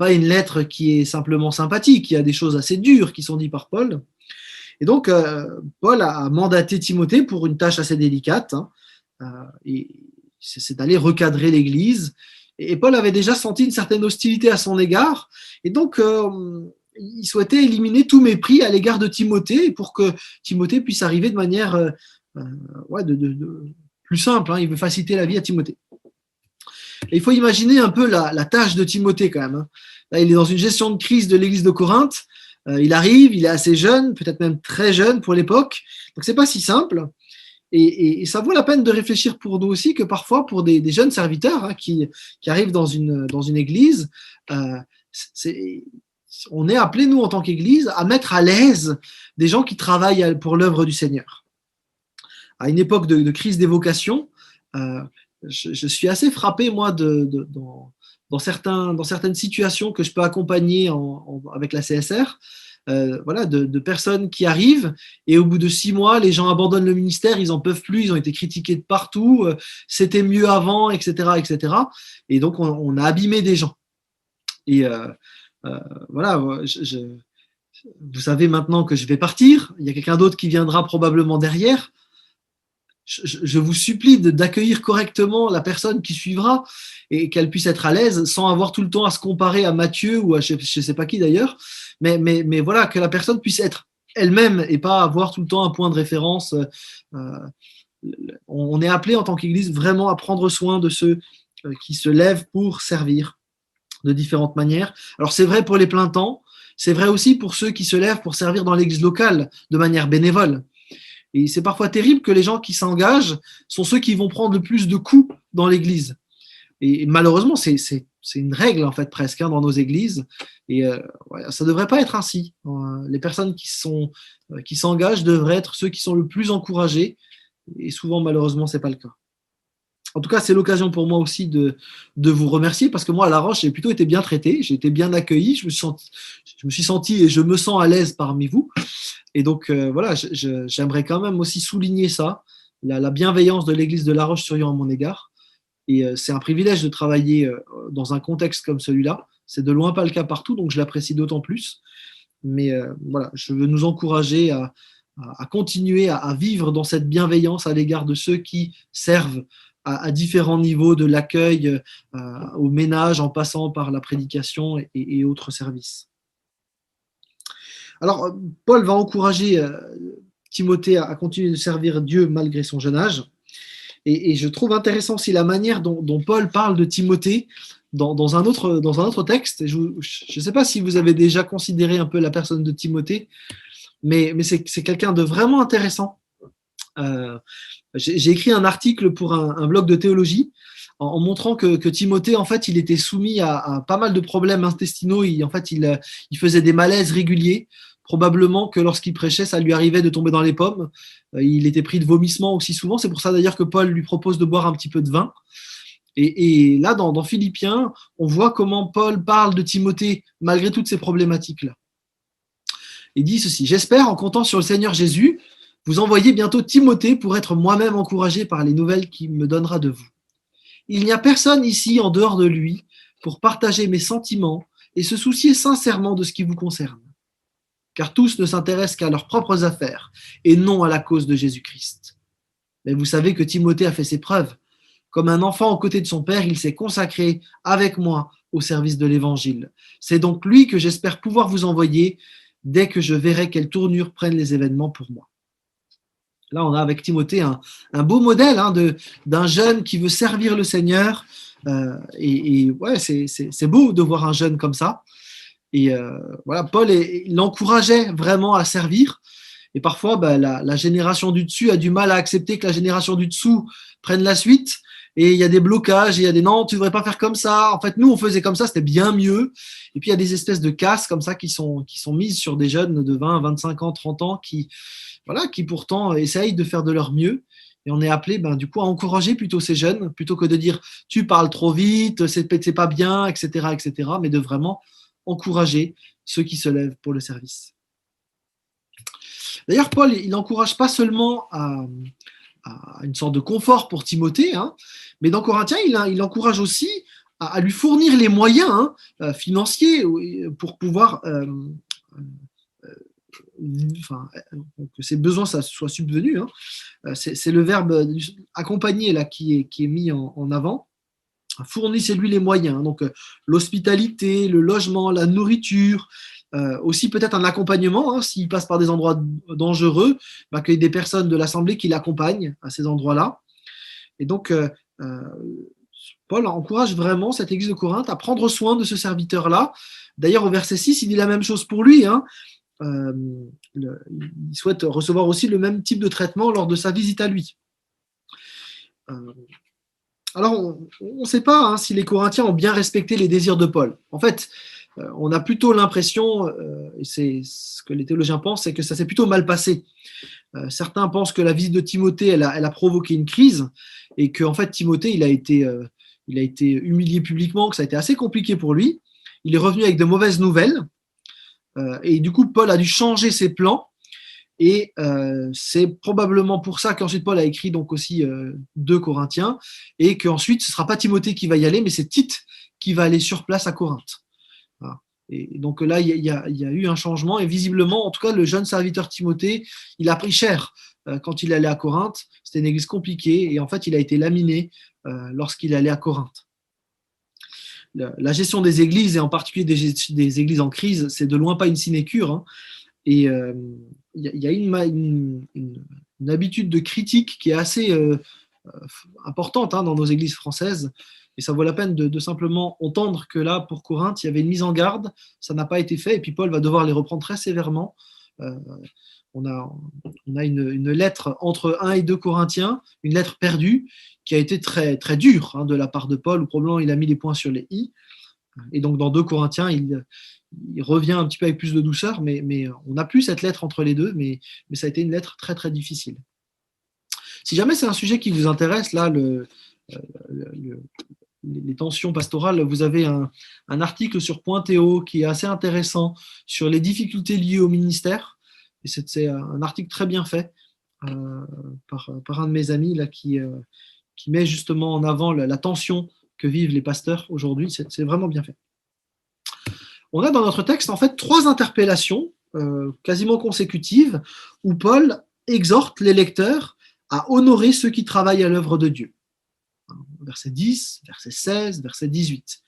une lettre qui est simplement sympathique, il y a des choses assez dures qui sont dites par Paul. Et donc Paul a mandaté Timothée pour une tâche assez délicate, hein, et c'est d'aller recadrer l'Église. Et Paul avait déjà senti une certaine hostilité à son égard, et donc il souhaitait éliminer tout mépris à l'égard de Timothée pour que Timothée puisse arriver de manière plus simple, hein. Il veut faciliter la vie à Timothée. Et il faut imaginer un peu la tâche de Timothée quand même, hein. Là, il est dans une gestion de crise de l'église de Corinthe. Il arrive, il est assez jeune, peut-être même très jeune pour l'époque. Donc c'est pas si simple. Et ça vaut la peine de réfléchir pour nous aussi que parfois pour des jeunes serviteurs, hein, qui arrivent dans une église, on est appelé, nous, en tant qu'Église, à mettre à l'aise des gens qui travaillent pour l'œuvre du Seigneur. À une époque de crise des vocations, je suis assez frappé, moi, dans certaines situations que je peux accompagner avec la CSR, voilà, de personnes qui arrivent et au bout de 6 mois, les gens abandonnent le ministère, ils n'en peuvent plus, ils ont été critiqués de partout, c'était mieux avant, etc., etc. Et donc, on a abîmé des gens. Et voilà, vous savez maintenant que je vais partir, il y a quelqu'un d'autre qui viendra probablement derrière. Je vous supplie d'accueillir correctement la personne qui suivra et qu'elle puisse être à l'aise sans avoir tout le temps à se comparer à Matthieu ou à je ne sais pas qui d'ailleurs. Mais voilà, que la personne puisse être elle-même et pas avoir tout le temps un point de référence. On est appelé en tant qu'Église vraiment à prendre soin de ceux qui se lèvent pour servir de différentes manières. Alors c'est vrai pour les pleins temps, c'est vrai aussi pour ceux qui se lèvent pour servir dans l'Église locale de manière bénévole. Et c'est parfois terrible que les gens qui s'engagent sont ceux qui vont prendre le plus de coups dans l'Église. Et malheureusement, c'est une règle en fait presque dans nos églises. Et ça ne devrait pas être ainsi. Les personnes qui s'engagent devraient être ceux qui sont le plus encouragés. Et souvent, malheureusement, ce n'est pas le cas. En tout cas, c'est l'occasion pour moi aussi de vous remercier parce que moi, à La Roche, j'ai plutôt été bien traité, j'ai été bien accueilli, je me suis senti et je me sens à l'aise parmi vous. Et donc, voilà, j'aimerais quand même aussi souligner ça, la bienveillance de l'église de La Roche-sur-Yon à mon égard. Et c'est un privilège de travailler dans un contexte comme celui-là. C'est de loin pas le cas partout, donc je l'apprécie d'autant plus. Mais voilà, je veux nous encourager à continuer à vivre dans cette bienveillance à l'égard de ceux qui servent à différents niveaux de l'accueil au ménage en passant par la prédication et autres services. Alors, Paul va encourager Timothée à continuer de servir Dieu malgré son jeune âge. Et je trouve intéressant aussi la manière dont Paul parle de Timothée dans un autre texte. Je ne sais pas si vous avez déjà considéré un peu la personne de Timothée, mais c'est quelqu'un de vraiment intéressant. J'ai écrit un article pour un blog de théologie en montrant que Timothée, en fait, il était soumis à pas mal de problèmes intestinaux. Il faisait des malaises réguliers. Probablement que lorsqu'il prêchait, ça lui arrivait de tomber dans les pommes. Il était pris de vomissements aussi souvent. C'est pour ça d'ailleurs que Paul lui propose de boire un petit peu de vin. Et là, dans Philippiens, on voit comment Paul parle de Timothée malgré toutes ces problématiques-là. Il dit ceci: j'espère, en comptant sur le Seigneur Jésus, vous envoyer bientôt Timothée pour être moi-même encouragé par les nouvelles qu'il me donnera de vous. Il n'y a personne ici en dehors de lui pour partager mes sentiments et se soucier sincèrement de ce qui vous concerne. Car tous ne s'intéressent qu'à leurs propres affaires et non à la cause de Jésus-Christ. Mais vous savez que Timothée a fait ses preuves. Comme un enfant aux côtés de son père, il s'est consacré avec moi au service de l'Évangile. C'est donc lui que j'espère pouvoir vous envoyer dès que je verrai quelle tournure prennent les événements pour moi. Là, on a avec Timothée un beau modèle d'un jeune qui veut servir le Seigneur. Ouais, c'est beau de voir un jeune comme ça. Et voilà, Paul l'encourageait vraiment à servir. Et parfois, la génération du dessus a du mal à accepter que la génération du dessous prenne la suite. Et il y a des blocages, et il y a des non, tu ne devrais pas faire comme ça. En fait, nous, on faisait comme ça, c'était bien mieux. Et puis, il y a des espèces de casses comme ça qui sont mises sur des jeunes de 20, 25 ans, 30 ans qui pourtant essayent de faire de leur mieux. Et on est appelé, du coup, à encourager plutôt ces jeunes, plutôt que de dire tu parles trop vite, c'est pas bien, etc., mais de vraiment encourager ceux qui se lèvent pour le service. D'ailleurs, Paul, il n'encourage pas seulement à une sorte de confort pour Timothée, mais dans Corinthiens, il encourage aussi à lui fournir les moyens financiers pour pouvoir que ses besoins soient subvenus. C'est le verbe accompagner là qui est mis en avant. Fournissez-lui les moyens, donc l'hospitalité, le logement, la nourriture, aussi peut-être un accompagnement, s'il passe par des endroits dangereux, qu'il y ait des personnes de l'Assemblée qui l'accompagnent à ces endroits-là. Et donc, Paul encourage vraiment cette église de Corinthe à prendre soin de ce serviteur-là. D'ailleurs, au verset 6, il dit la même chose pour lui. Il souhaite recevoir aussi le même type de traitement lors de sa visite à lui. Alors, on ne sait pas si les Corinthiens ont bien respecté les désirs de Paul. En fait, on a plutôt l'impression, et c'est ce que les théologiens pensent, c'est que ça s'est plutôt mal passé. Certains pensent que la visite de Timothée, elle a provoqué une crise, et qu'en fait, Timothée, il a été humilié publiquement, que ça a été assez compliqué pour lui. Il est revenu avec de mauvaises nouvelles, et du coup, Paul a dû changer ses plans. Et c'est probablement pour ça qu'ensuite Paul a écrit donc aussi 2 Corinthiens, et qu'ensuite ce ne sera pas Timothée qui va y aller, mais c'est Tite qui va aller sur place à Corinthe. Voilà. Et donc là, il y a eu un changement et visiblement, en tout cas, le jeune serviteur Timothée, il a pris cher quand il allait à Corinthe. C'était une église compliquée et en fait, il a été laminé lorsqu'il allait à Corinthe. La gestion des églises et en particulier des églises en crise, c'est de loin pas une sinécure. Hein. Et il y a une habitude de critique qui est assez importante dans nos églises françaises. Et ça vaut la peine de simplement entendre que là, pour Corinthe, il y avait une mise en garde, ça n'a pas été fait, et puis Paul va devoir les reprendre très sévèrement. On a une lettre entre 1 et 2 Corinthiens, une lettre perdue, qui a été très, très dure de la part de Paul, où probablement il a mis les points sur les i. Et donc dans 2 Corinthiens, il revient un petit peu avec plus de douceur, mais on n'a plus cette lettre entre les deux, mais ça a été une lettre très, très difficile. Si jamais c'est un sujet qui vous intéresse, là, les tensions pastorales, vous avez un article sur Point.to qui est assez intéressant sur les difficultés liées au ministère. Et c'est un article très bien fait par un de mes amis là, qui met justement en avant la tension que vivent les pasteurs aujourd'hui. C'est vraiment bien fait. On a dans notre texte en fait 3 interpellations quasiment consécutives où Paul exhorte les lecteurs à honorer ceux qui travaillent à l'œuvre de Dieu. Verset 10, verset 16, verset 18.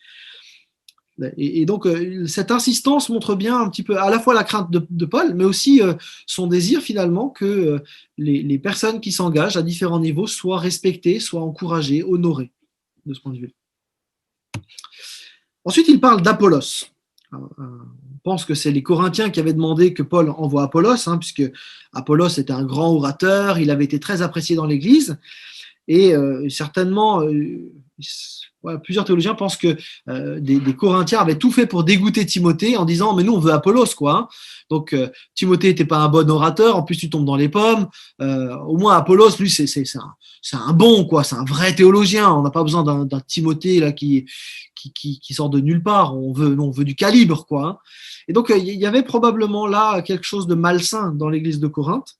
Et donc, cette insistance montre bien un petit peu à la fois la crainte de Paul, mais aussi son désir finalement que les personnes qui s'engagent à différents niveaux soient respectées, soient encouragées, honorées de ce point de vue. Ensuite, il parle d'Apollos. On pense que c'est les Corinthiens qui avaient demandé que Paul envoie Apollos, puisque Apollos était un grand orateur, il avait été très apprécié dans l'Église, et certainement, plusieurs théologiens pensent que des Corinthiens avaient tout fait pour dégoûter Timothée en disant « mais nous on veut Apollos, quoi ». Donc Timothée n'était pas un bon orateur, en plus tu tombes dans les pommes, au moins Apollos, lui c'est un bon, quoi, c'est un vrai théologien, on n'a pas besoin d'un Timothée là, qui sort de nulle part, on veut du calibre, quoi. Et donc il y avait probablement là quelque chose de malsain dans l'église de Corinthe.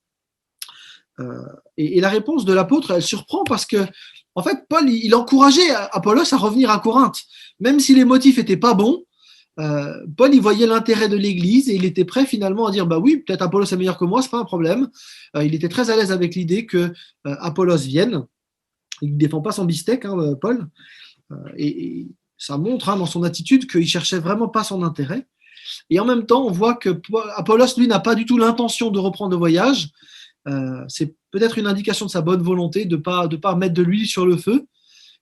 Et la réponse de l'apôtre, elle surprend parce que, en fait, Paul, il encourageait Apollos à revenir à Corinthe. Même si les motifs n'étaient pas bons, Paul, il voyait l'intérêt de l'Église et il était prêt finalement à dire, bah oui, peut-être Apollos est meilleur que moi, c'est pas un problème. Il était très à l'aise avec l'idée que Apollos vienne. Il ne défend pas son bistec, Paul. Et ça montre dans son attitude qu'il cherchait vraiment pas son intérêt. Et en même temps, on voit que Apollos, lui, n'a pas du tout l'intention de reprendre le voyage. C'est peut-être une indication de sa bonne volonté de pas mettre de l'huile sur le feu.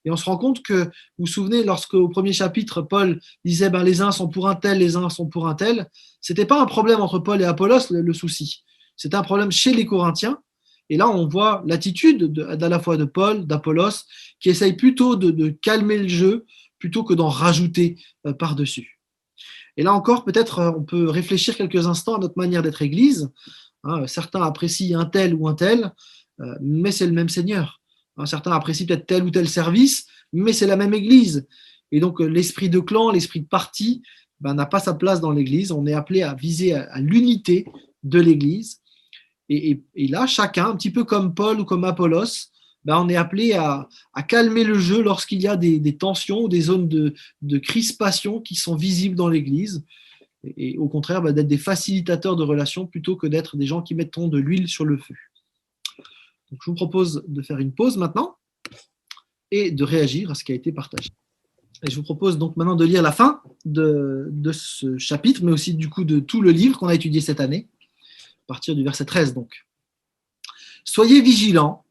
Et on se rend compte que, vous vous souvenez, lorsque au premier chapitre, Paul disait les uns sont pour un tel, les uns sont pour un tel, c'était pas un problème entre Paul et Apollos, le souci. C'était un problème chez les Corinthiens. Et là, on voit l'attitude à la fois de Paul, d'Apollos, qui essaye plutôt de calmer le jeu plutôt que d'en rajouter par-dessus. Et là encore, peut-être on peut réfléchir quelques instants à notre manière d'être Église. Certains apprécient un tel ou un tel, mais c'est le même Seigneur. Certains apprécient peut-être tel ou tel service, mais c'est la même Église. Et donc l'esprit de clan, l'esprit de parti, n'a pas sa place dans l'Église. On est appelé à viser à l'unité de l'Église. Et là, chacun, un petit peu comme Paul ou comme Apollos, on est appelé à calmer le jeu lorsqu'il y a des tensions ou des zones de crispation qui sont visibles dans l'Église. Et au contraire, d'être des facilitateurs de relations plutôt que d'être des gens qui mettront de l'huile sur le feu. Donc, je vous propose de faire une pause maintenant et de réagir à ce qui a été partagé. Et je vous propose donc maintenant de lire la fin de ce chapitre, mais aussi du coup de tout le livre qu'on a étudié cette année, à partir du verset 13 donc. Soyez vigilants,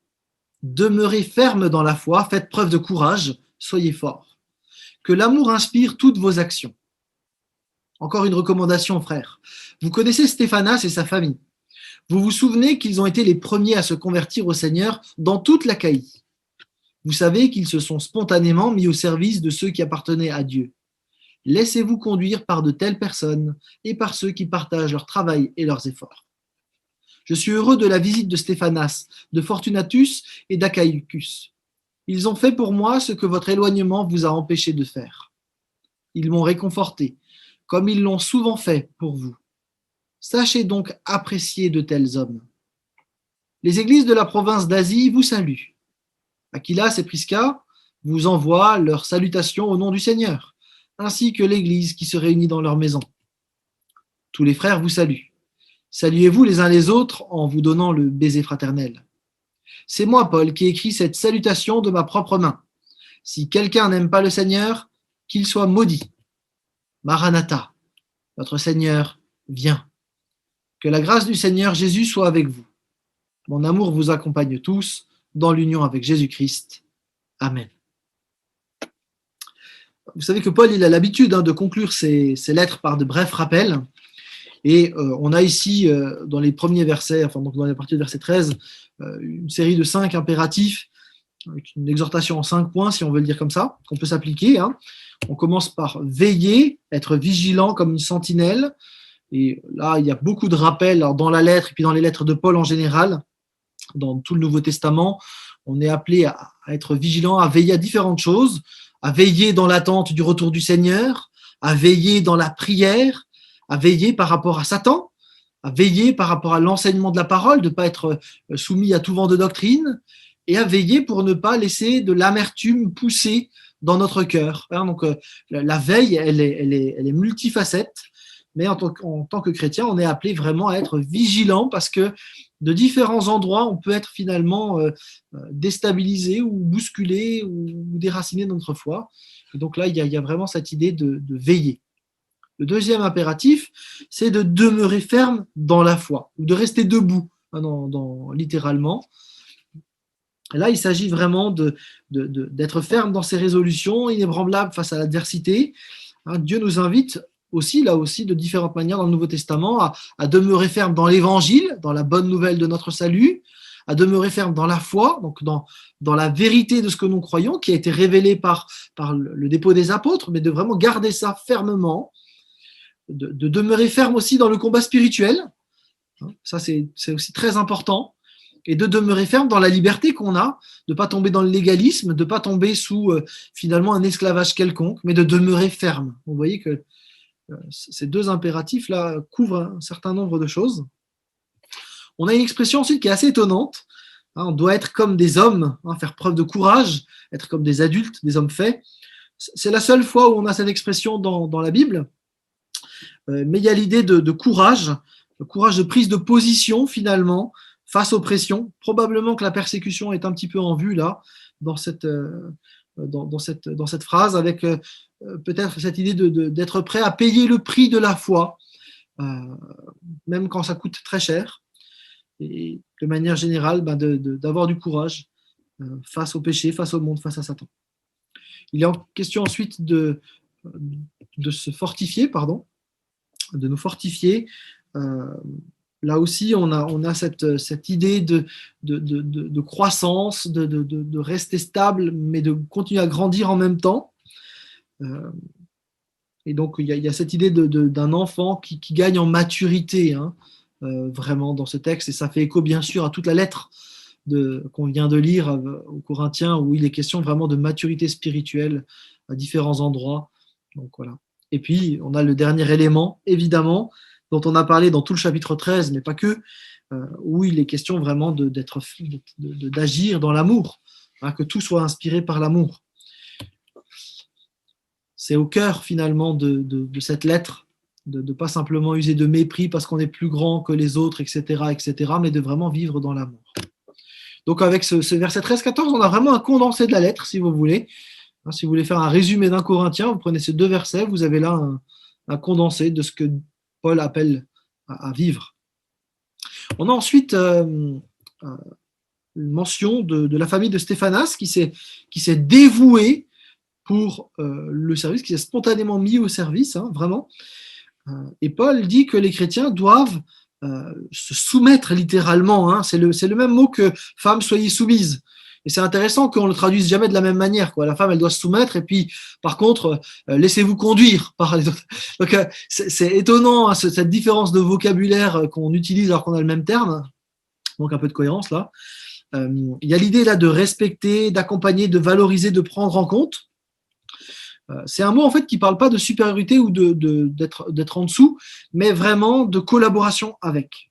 demeurez fermes dans la foi, faites preuve de courage, soyez forts. Que l'amour inspire toutes vos actions. Encore une recommandation, frère. Vous connaissez Stéphanas et sa famille. Vous vous souvenez qu'ils ont été les premiers à se convertir au Seigneur dans toute l'Achaïe. Vous savez qu'ils se sont spontanément mis au service de ceux qui appartenaient à Dieu. Laissez-vous conduire par de telles personnes et par ceux qui partagent leur travail et leurs efforts. Je suis heureux de la visite de Stéphanas, de Fortunatus et d'Achaïcus. Ils ont fait pour moi ce que votre éloignement vous a empêché de faire. Ils m'ont réconforté, comme ils l'ont souvent fait pour vous. Sachez donc apprécier de tels hommes. Les églises de la province d'Asie vous saluent. Aquilas et Prisca vous envoient leurs salutations au nom du Seigneur, ainsi que l'église qui se réunit dans leur maison. Tous les frères vous saluent. Saluez-vous les uns les autres en vous donnant le baiser fraternel. C'est moi, Paul, qui écris cette salutation de ma propre main. Si quelqu'un n'aime pas le Seigneur, qu'il soit maudit. Maranatha, notre Seigneur vient. Que la grâce du Seigneur Jésus soit avec vous. Mon amour vous accompagne tous dans l'union avec Jésus-Christ. Amen. Vous savez que Paul il a l'habitude de conclure ses lettres par de brefs rappels. Et on a ici, dans les premiers versets, enfin donc dans la partie de verset 13, une série de 5 impératifs, avec une exhortation en 5 points, si on veut le dire comme ça, qu'on peut s'appliquer. On commence par veiller, être vigilant comme une sentinelle. Et là, il y a beaucoup de rappels dans la lettre et puis dans les lettres de Paul en général, dans tout le Nouveau Testament. On est appelé à être vigilant, à veiller à différentes choses, à veiller dans l'attente du retour du Seigneur, à veiller dans la prière, à veiller par rapport à Satan, à veiller par rapport à l'enseignement de la parole, de ne pas être soumis à tout vent de doctrine, et à veiller pour ne pas laisser de l'amertume pousser dans notre cœur. Donc la veille, elle est multifacette, mais en tant que chrétien, on est appelé vraiment à être vigilant parce que de différents endroits, on peut être finalement déstabilisé ou bousculé ou déraciné de notre foi. Et donc là, il y a vraiment cette idée de veiller. Le deuxième impératif, c'est de demeurer ferme dans la foi, ou de rester debout, littéralement. Là, il s'agit vraiment d'être ferme dans ses résolutions, inébranlable face à l'adversité. Dieu nous invite aussi, là aussi, de différentes manières dans le Nouveau Testament, à demeurer ferme dans l'Évangile, dans la bonne nouvelle de notre salut, à demeurer ferme dans la foi, donc dans la vérité de ce que nous croyons, qui a été révélée par le dépôt des apôtres, mais de vraiment garder ça fermement, de demeurer ferme aussi dans le combat spirituel, ça c'est aussi très important, et de demeurer ferme dans la liberté qu'on a, de ne pas tomber dans le légalisme, de ne pas tomber sous finalement un esclavage quelconque, mais de demeurer ferme. Vous voyez que ces deux impératifs-là couvrent un certain nombre de choses. On a une expression ensuite qui est assez étonnante. On doit être comme des hommes, faire preuve de courage, être comme des adultes, des hommes faits. C'est la seule fois où on a cette expression dans la Bible. Mais il y a l'idée de courage, le courage de prise de position finalement face aux pressions. Probablement que la persécution est un petit peu en vue là, dans cette phrase, avec peut-être cette idée d'être prêt à payer le prix de la foi, même quand ça coûte très cher. Et de manière générale, d'avoir du courage face au péché, face au monde, face à Satan. Il est en question ensuite de se fortifier, de nous fortifier. Là aussi, on a cette idée de croissance, de rester stable, mais de continuer à grandir en même temps. Et donc, il y a cette idée d'un enfant qui gagne en maturité, vraiment dans ce texte, et ça fait écho bien sûr à toute la lettre qu'on vient de lire aux Corinthiens, où il est question vraiment de maturité spirituelle à différents endroits. Donc voilà. Et puis, on a le dernier élément, évidemment, dont on a parlé dans tout le chapitre 13, mais pas que, où il est question vraiment d'agir dans l'amour, que tout soit inspiré par l'amour. C'est au cœur finalement de cette lettre, de ne pas simplement user de mépris parce qu'on est plus grand que les autres, etc., mais de vraiment vivre dans l'amour. Donc avec ce verset 13-14, on a vraiment un condensé de la lettre, si vous voulez. Si vous voulez faire un résumé d'un Corinthien, vous prenez ces deux versets, vous avez là un condensé de ce que Paul appelle à vivre. On a ensuite une mention de la famille de Stéphanas qui s'est dévouée pour le service, qui s'est spontanément mis au service, vraiment. Et Paul dit que les chrétiens doivent se soumettre littéralement. C'est le même mot que « femmes, soyez soumises ». Et c'est intéressant qu'on ne le traduise jamais de la même manière. La femme, elle doit se soumettre, et puis, par contre, laissez-vous conduire par les autres. Donc, c'est étonnant, cette différence de vocabulaire qu'on utilise alors qu'on a le même terme. Donc, un peu de cohérence là. Il y a l'idée là de respecter, d'accompagner, de valoriser, de prendre en compte. C'est un mot en fait qui ne parle pas de supériorité ou d'être en dessous, mais vraiment de collaboration avec.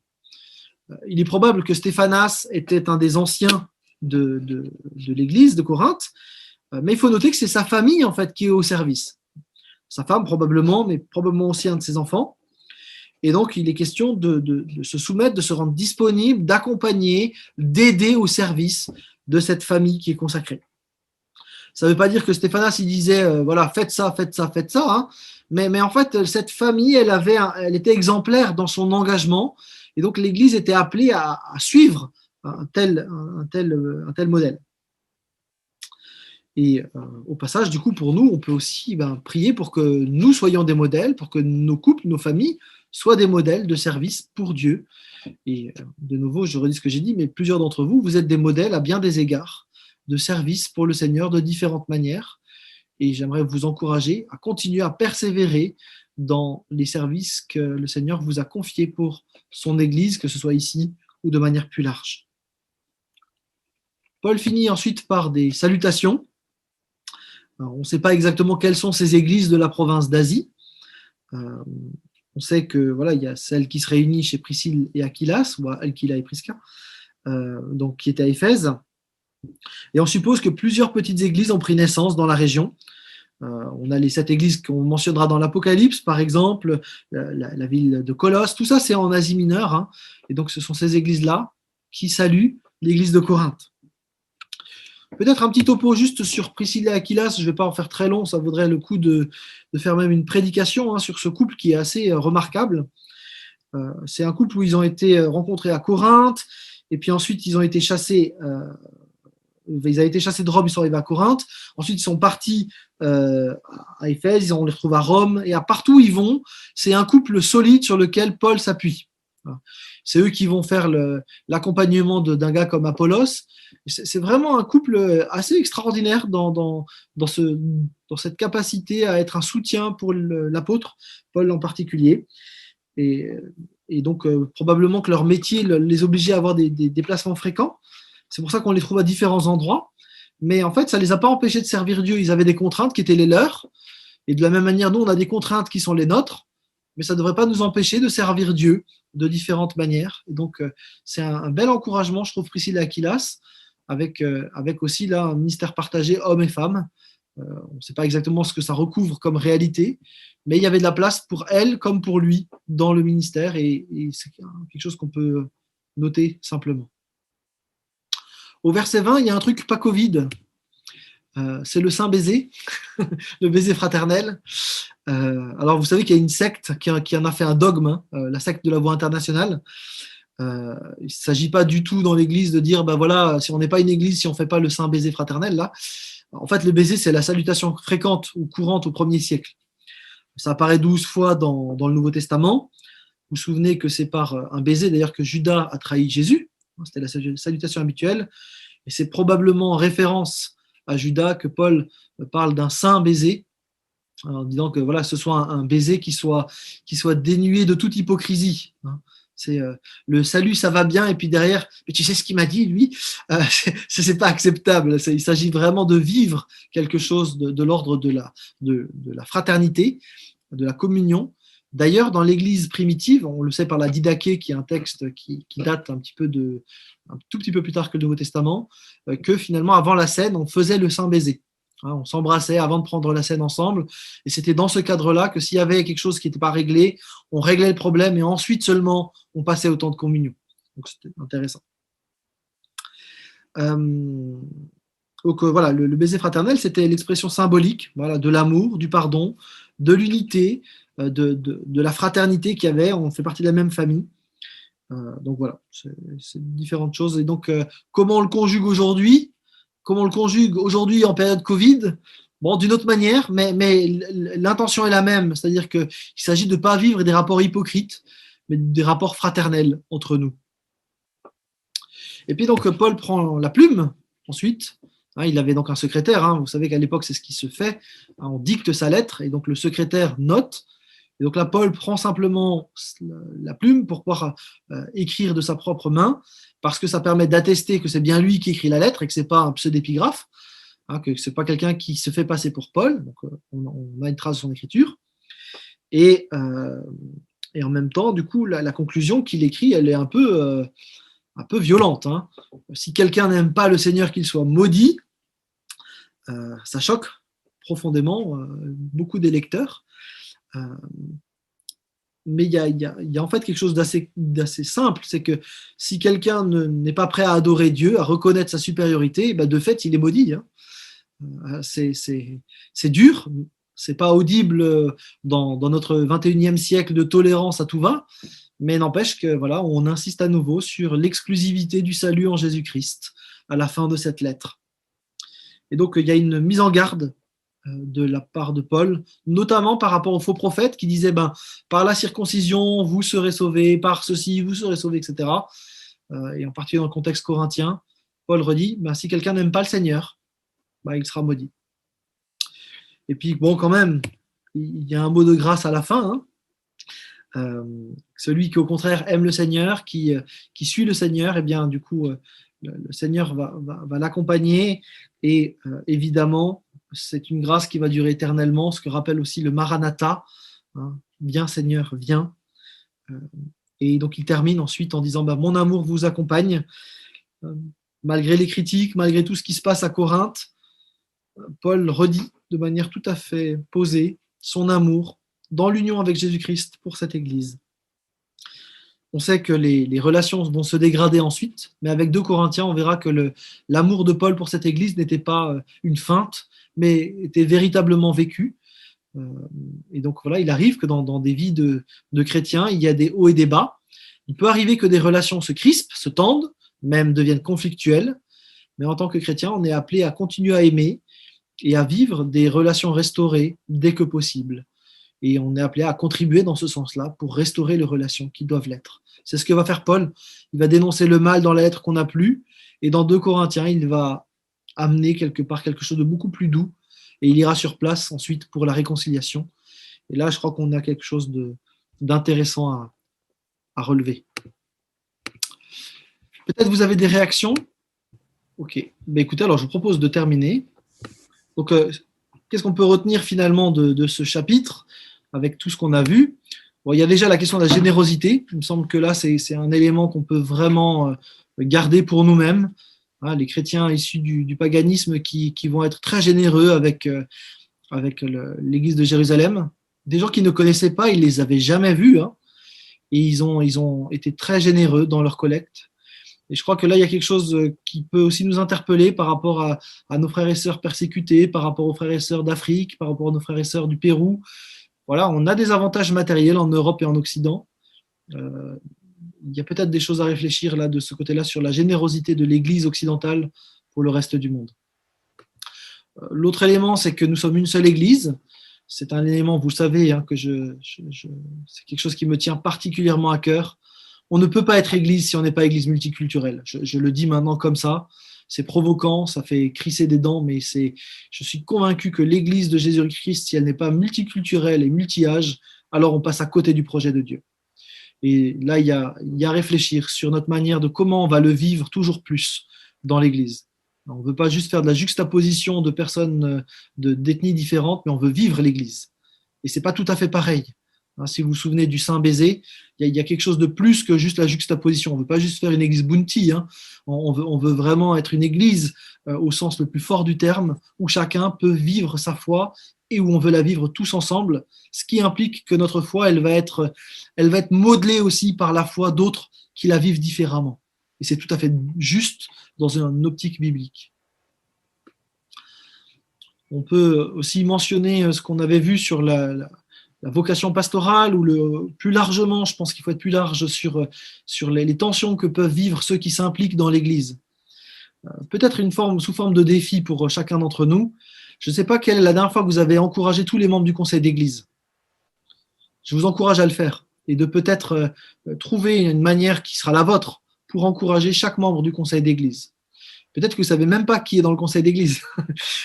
Il est probable que Stéphanas était un des anciens de l'église de Corinthe, mais il faut noter que c'est sa famille en fait qui est au service. Sa femme probablement, mais probablement aussi un de ses enfants. Et donc, il est question de se soumettre, de se rendre disponible, d'accompagner, d'aider au service de cette famille qui est consacrée. Ça ne veut pas dire que Stéphanas, il disait, voilà, faites ça, faites ça, faites ça. Hein. Mais en fait, cette famille, elle était exemplaire dans son engagement. Et donc, l'Église était appelée à suivre un tel modèle. Et au passage, du coup, pour nous, on peut aussi prier pour que nous soyons des modèles, pour que nos couples, nos familles soient des modèles de service pour Dieu. Et de nouveau, je redis ce que j'ai dit, mais plusieurs d'entre vous, vous êtes des modèles à bien des égards de service pour le Seigneur de différentes manières. Et j'aimerais vous encourager à continuer à persévérer dans les services que le Seigneur vous a confiés pour son Église, que ce soit ici ou de manière plus large. Paul finit ensuite par des salutations. Alors, on ne sait pas exactement quelles sont ces églises de la province d'Asie. On sait que voilà, il y a celle qui se réunit chez Priscille et Aquilas, ou Aquila et Prisca, donc qui était à Éphèse. Et on suppose que plusieurs petites églises ont pris naissance dans la région. On a les 7 églises qu'on mentionnera dans l'Apocalypse, par exemple, la ville de Colosse. Tout ça, c'est en Asie mineure. Hein. Et donc, ce sont ces églises-là qui saluent l'église de Corinthe. Peut-être un petit topo juste sur Priscilla et Aquilas, je ne vais pas en faire très long, ça vaudrait le coup de faire même une prédication sur ce couple qui est assez remarquable. C'est un couple où ils ont été rencontrés à Corinthe, et puis ensuite ils ont été chassés, ils avaient été chassés de Rome, ils sont arrivés à Corinthe, ensuite ils sont partis à Éphèse, on les retrouve à Rome, et à partout où ils vont, c'est un couple solide sur lequel Paul s'appuie. C'est eux qui vont faire l'accompagnement d'un gars comme Apollos. C'est vraiment un couple assez extraordinaire dans cette capacité à être un soutien pour l'apôtre, Paul en particulier. Et donc, probablement que leur métier les obligeait à avoir des déplacements fréquents. C'est pour ça qu'on les trouve à différents endroits. Mais en fait, ça ne les a pas empêchés de servir Dieu. Ils avaient des contraintes qui étaient les leurs. Et de la même manière, nous, on a des contraintes qui sont les nôtres. Mais ça ne devrait pas nous empêcher de servir Dieu de différentes manières. Et donc, c'est un bel encouragement, je trouve, Priscilla et Aquilas, avec aussi là un ministère partagé hommes et femmes. On ne sait pas exactement ce que ça recouvre comme réalité, mais il y avait de la place pour elle comme pour lui dans le ministère, et c'est quelque chose qu'on peut noter simplement. Au verset 20, il y a un truc pas Covid. C'est le saint baiser, le baiser fraternel. Alors, vous savez qu'il y a une secte qui en a fait un dogme, la secte de la Voie internationale. Il ne s'agit pas du tout dans l'Église de dire, voilà, si on n'est pas une Église, si on ne fait pas le saint baiser fraternel, là. En fait, le baiser, c'est la salutation fréquente ou courante au 1er siècle. Ça apparaît 12 fois dans le Nouveau Testament. Vous vous souvenez que c'est par un baiser, d'ailleurs, que Judas a trahi Jésus. C'était la salutation habituelle. Et c'est probablement en référence à Judas que Paul parle d'un saint baiser, en disant que voilà, ce soit un baiser qui soit dénué de toute hypocrisie. C'est le salut, ça va bien, et puis derrière, mais tu sais ce qu'il m'a dit, lui, c'est pas acceptable. Il s'agit vraiment de vivre quelque chose de l'ordre de la fraternité, de la communion. D'ailleurs, dans l'Église primitive, on le sait par la Didaché, qui est un texte qui date un tout petit peu plus tard que le Nouveau Testament, que finalement, avant la scène, on faisait le saint baiser. On s'embrassait avant de prendre la scène ensemble, et c'était dans ce cadre-là que s'il y avait quelque chose qui n'était pas réglé, on réglait le problème et ensuite seulement on passait au temps de communion. Donc c'était intéressant. Donc voilà, le baiser fraternel, c'était l'expression symbolique, voilà, de l'amour, du pardon, de l'unité, de la fraternité qu'il y avait. On fait partie de la même famille. Donc voilà, c'est différentes choses. Et donc, comment on le conjugue aujourd'hui? Comment on le conjugue aujourd'hui en période Covid? Bon, d'une autre manière, mais l'intention est la même. C'est-à-dire qu'il s'agit de ne pas vivre des rapports hypocrites, mais des rapports fraternels entre nous. Et puis donc, Paul prend la plume ensuite. Il avait donc un secrétaire. Vous savez qu'à l'époque, c'est ce qui se fait. On dicte sa lettre et donc le secrétaire note. Et donc là, Paul prend simplement la plume pour pouvoir écrire de sa propre main, parce que ça permet d'attester que c'est bien lui qui écrit la lettre et que ce n'est pas un pseudépigraphe, que ce n'est pas quelqu'un qui se fait passer pour Paul. Donc, on a une trace de son écriture. Et en même temps, du coup, la conclusion qu'il écrit, elle est un peu violente. Si quelqu'un n'aime pas le Seigneur, qu'il soit maudit, ça choque profondément beaucoup des lecteurs. mais il y a en fait quelque chose d'assez simple, c'est que si quelqu'un n'est pas prêt à adorer Dieu, à reconnaître sa supériorité, ben de fait, il est maudit. Hein. C'est dur, c'est pas audible dans notre 21e siècle de tolérance à tout va, mais n'empêche que voilà, on insiste à nouveau sur l'exclusivité du salut en Jésus-Christ à la fin de cette lettre. Et donc il y a une mise en garde de la part de Paul, notamment par rapport aux faux prophètes qui disaient par la circoncision vous serez sauvés, par ceci vous serez sauvés, etc. Et en particulier dans le contexte corinthien, Paul redit si quelqu'un n'aime pas le Seigneur, il sera maudit. Et puis bon, quand même, il y a un mot de grâce à la fin. Hein. Celui qui au contraire aime le Seigneur, qui suit le Seigneur, et bien du coup le Seigneur va l'accompagner et évidemment c'est une grâce qui va durer éternellement, ce que rappelle aussi le Maranatha, hein, viens Seigneur, viens. Et donc il termine ensuite en disant mon amour vous accompagne, malgré les critiques, malgré tout ce qui se passe à Corinthe. Paul redit de manière tout à fait posée son amour dans l'union avec Jésus-Christ pour cette Église. On sait que les relations vont se dégrader ensuite, mais avec 2 Corinthiens, on verra que l'amour de Paul pour cette Église n'était pas une feinte, mais était véritablement vécu. Et donc voilà, il arrive que dans des vies de chrétiens, il y a des hauts et des bas. Il peut arriver que des relations se crispent, se tendent, même deviennent conflictuelles, mais en tant que chrétien, on est appelé à continuer à aimer et à vivre des relations restaurées dès que possible. Et on est appelé à contribuer dans ce sens-là pour restaurer les relations qui doivent l'être. C'est ce que va faire Paul. Il va dénoncer le mal dans la lettre qu'on n'a plus. Et dans 2 Corinthiens, il va amener quelque part quelque chose de beaucoup plus doux. Et il ira sur place ensuite pour la réconciliation. Et là, je crois qu'on a quelque chose d'intéressant à relever. Peut-être vous avez des réactions. Ok. Écoutez, alors je vous propose de terminer. Donc, qu'est-ce qu'on peut retenir finalement de ce chapitre avec tout ce qu'on a vu? Il y a déjà la question de la générosité. Il me semble que là, c'est un élément qu'on peut vraiment garder pour nous-mêmes. Hein, les chrétiens issus du paganisme qui vont être très généreux avec l'église de Jérusalem. Des gens qui ne connaissaient pas, ils les avaient jamais vus. Hein, et ils ont été très généreux dans leur collecte. Et je crois que là, il y a quelque chose qui peut aussi nous interpeller par rapport à nos frères et sœurs persécutés, par rapport aux frères et sœurs d'Afrique, par rapport à nos frères et sœurs du Pérou. Voilà, on a des avantages matériels en Europe et en Occident. Il y a peut-être des choses à réfléchir là de ce côté-là sur la générosité de l'Église occidentale pour le reste du monde. L'autre élément, c'est que nous sommes une seule Église. C'est un élément, vous savez, hein, que c'est quelque chose qui me tient particulièrement à cœur. On ne peut pas être Église si on n'est pas Église multiculturelle. Je le dis maintenant comme ça. C'est provoquant, ça fait crisser des dents, mais je suis convaincu que l'Église de Jésus-Christ, si elle n'est pas multiculturelle et multi-âge, alors on passe à côté du projet de Dieu. Et là, il y a à réfléchir sur notre manière de comment on va le vivre toujours plus dans l'Église. On ne veut pas juste faire de la juxtaposition de personnes d'ethnies différentes, mais on veut vivre l'Église. Et ce n'est pas tout à fait pareil. Si vous vous souvenez du Saint Baiser, il y a quelque chose de plus que juste la juxtaposition. On ne veut pas juste faire une église bounty. Hein. On veut vraiment être une église au sens le plus fort du terme, où chacun peut vivre sa foi et où on veut la vivre tous ensemble, ce qui implique que notre foi, elle va être modelée aussi par la foi d'autres qui la vivent différemment. Et c'est tout à fait juste dans une optique biblique. On peut aussi mentionner ce qu'on avait vu sur la vocation pastorale, ou plus largement, je pense qu'il faut être plus large sur les tensions que peuvent vivre ceux qui s'impliquent dans l'Église. Peut-être sous forme de défi pour chacun d'entre nous. Je ne sais pas quelle est la dernière fois que vous avez encouragé tous les membres du conseil d'Église. Je vous encourage à le faire et de peut-être trouver une manière qui sera la vôtre pour encourager chaque membre du conseil d'Église. Peut-être que vous ne savez même pas qui est dans le conseil d'église.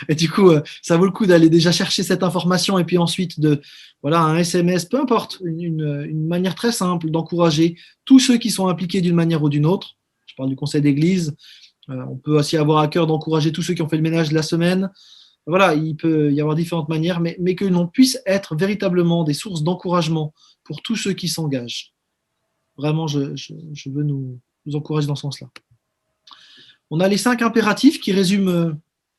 Et du coup, ça vaut le coup d'aller déjà chercher cette information et puis ensuite un SMS, peu importe, une manière très simple d'encourager tous ceux qui sont impliqués d'une manière ou d'une autre. Je parle du conseil d'église. On peut aussi avoir à cœur d'encourager tous ceux qui ont fait le ménage de la semaine. Voilà, il peut y avoir différentes manières, mais que l'on puisse être véritablement des sources d'encouragement pour tous ceux qui s'engagent. Vraiment, je veux nous encourager dans ce sens-là. On a les 5 impératifs qui résument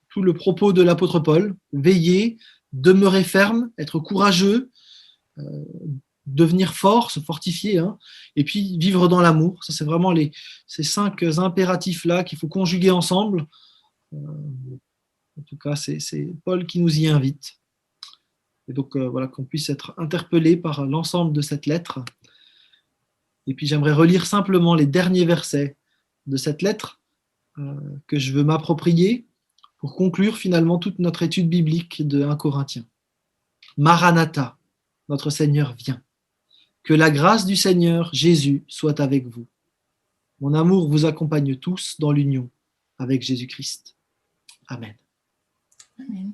tout le propos de l'apôtre Paul. Veiller, demeurer ferme, être courageux, devenir fort, se fortifier, hein, et puis vivre dans l'amour. Ça, c'est vraiment ces 5 impératifs-là qu'il faut conjuguer ensemble. En tout cas, c'est Paul qui nous y invite. Et donc, voilà, qu'on puisse être interpellé par l'ensemble de cette lettre. Et puis, j'aimerais relire simplement les derniers versets de cette lettre que je veux m'approprier pour conclure finalement toute notre étude biblique de 1 Corinthiens. Maranatha, notre Seigneur vient. Que la grâce du Seigneur Jésus soit avec vous. Mon amour vous accompagne tous dans l'union avec Jésus-Christ. Amen. Amen.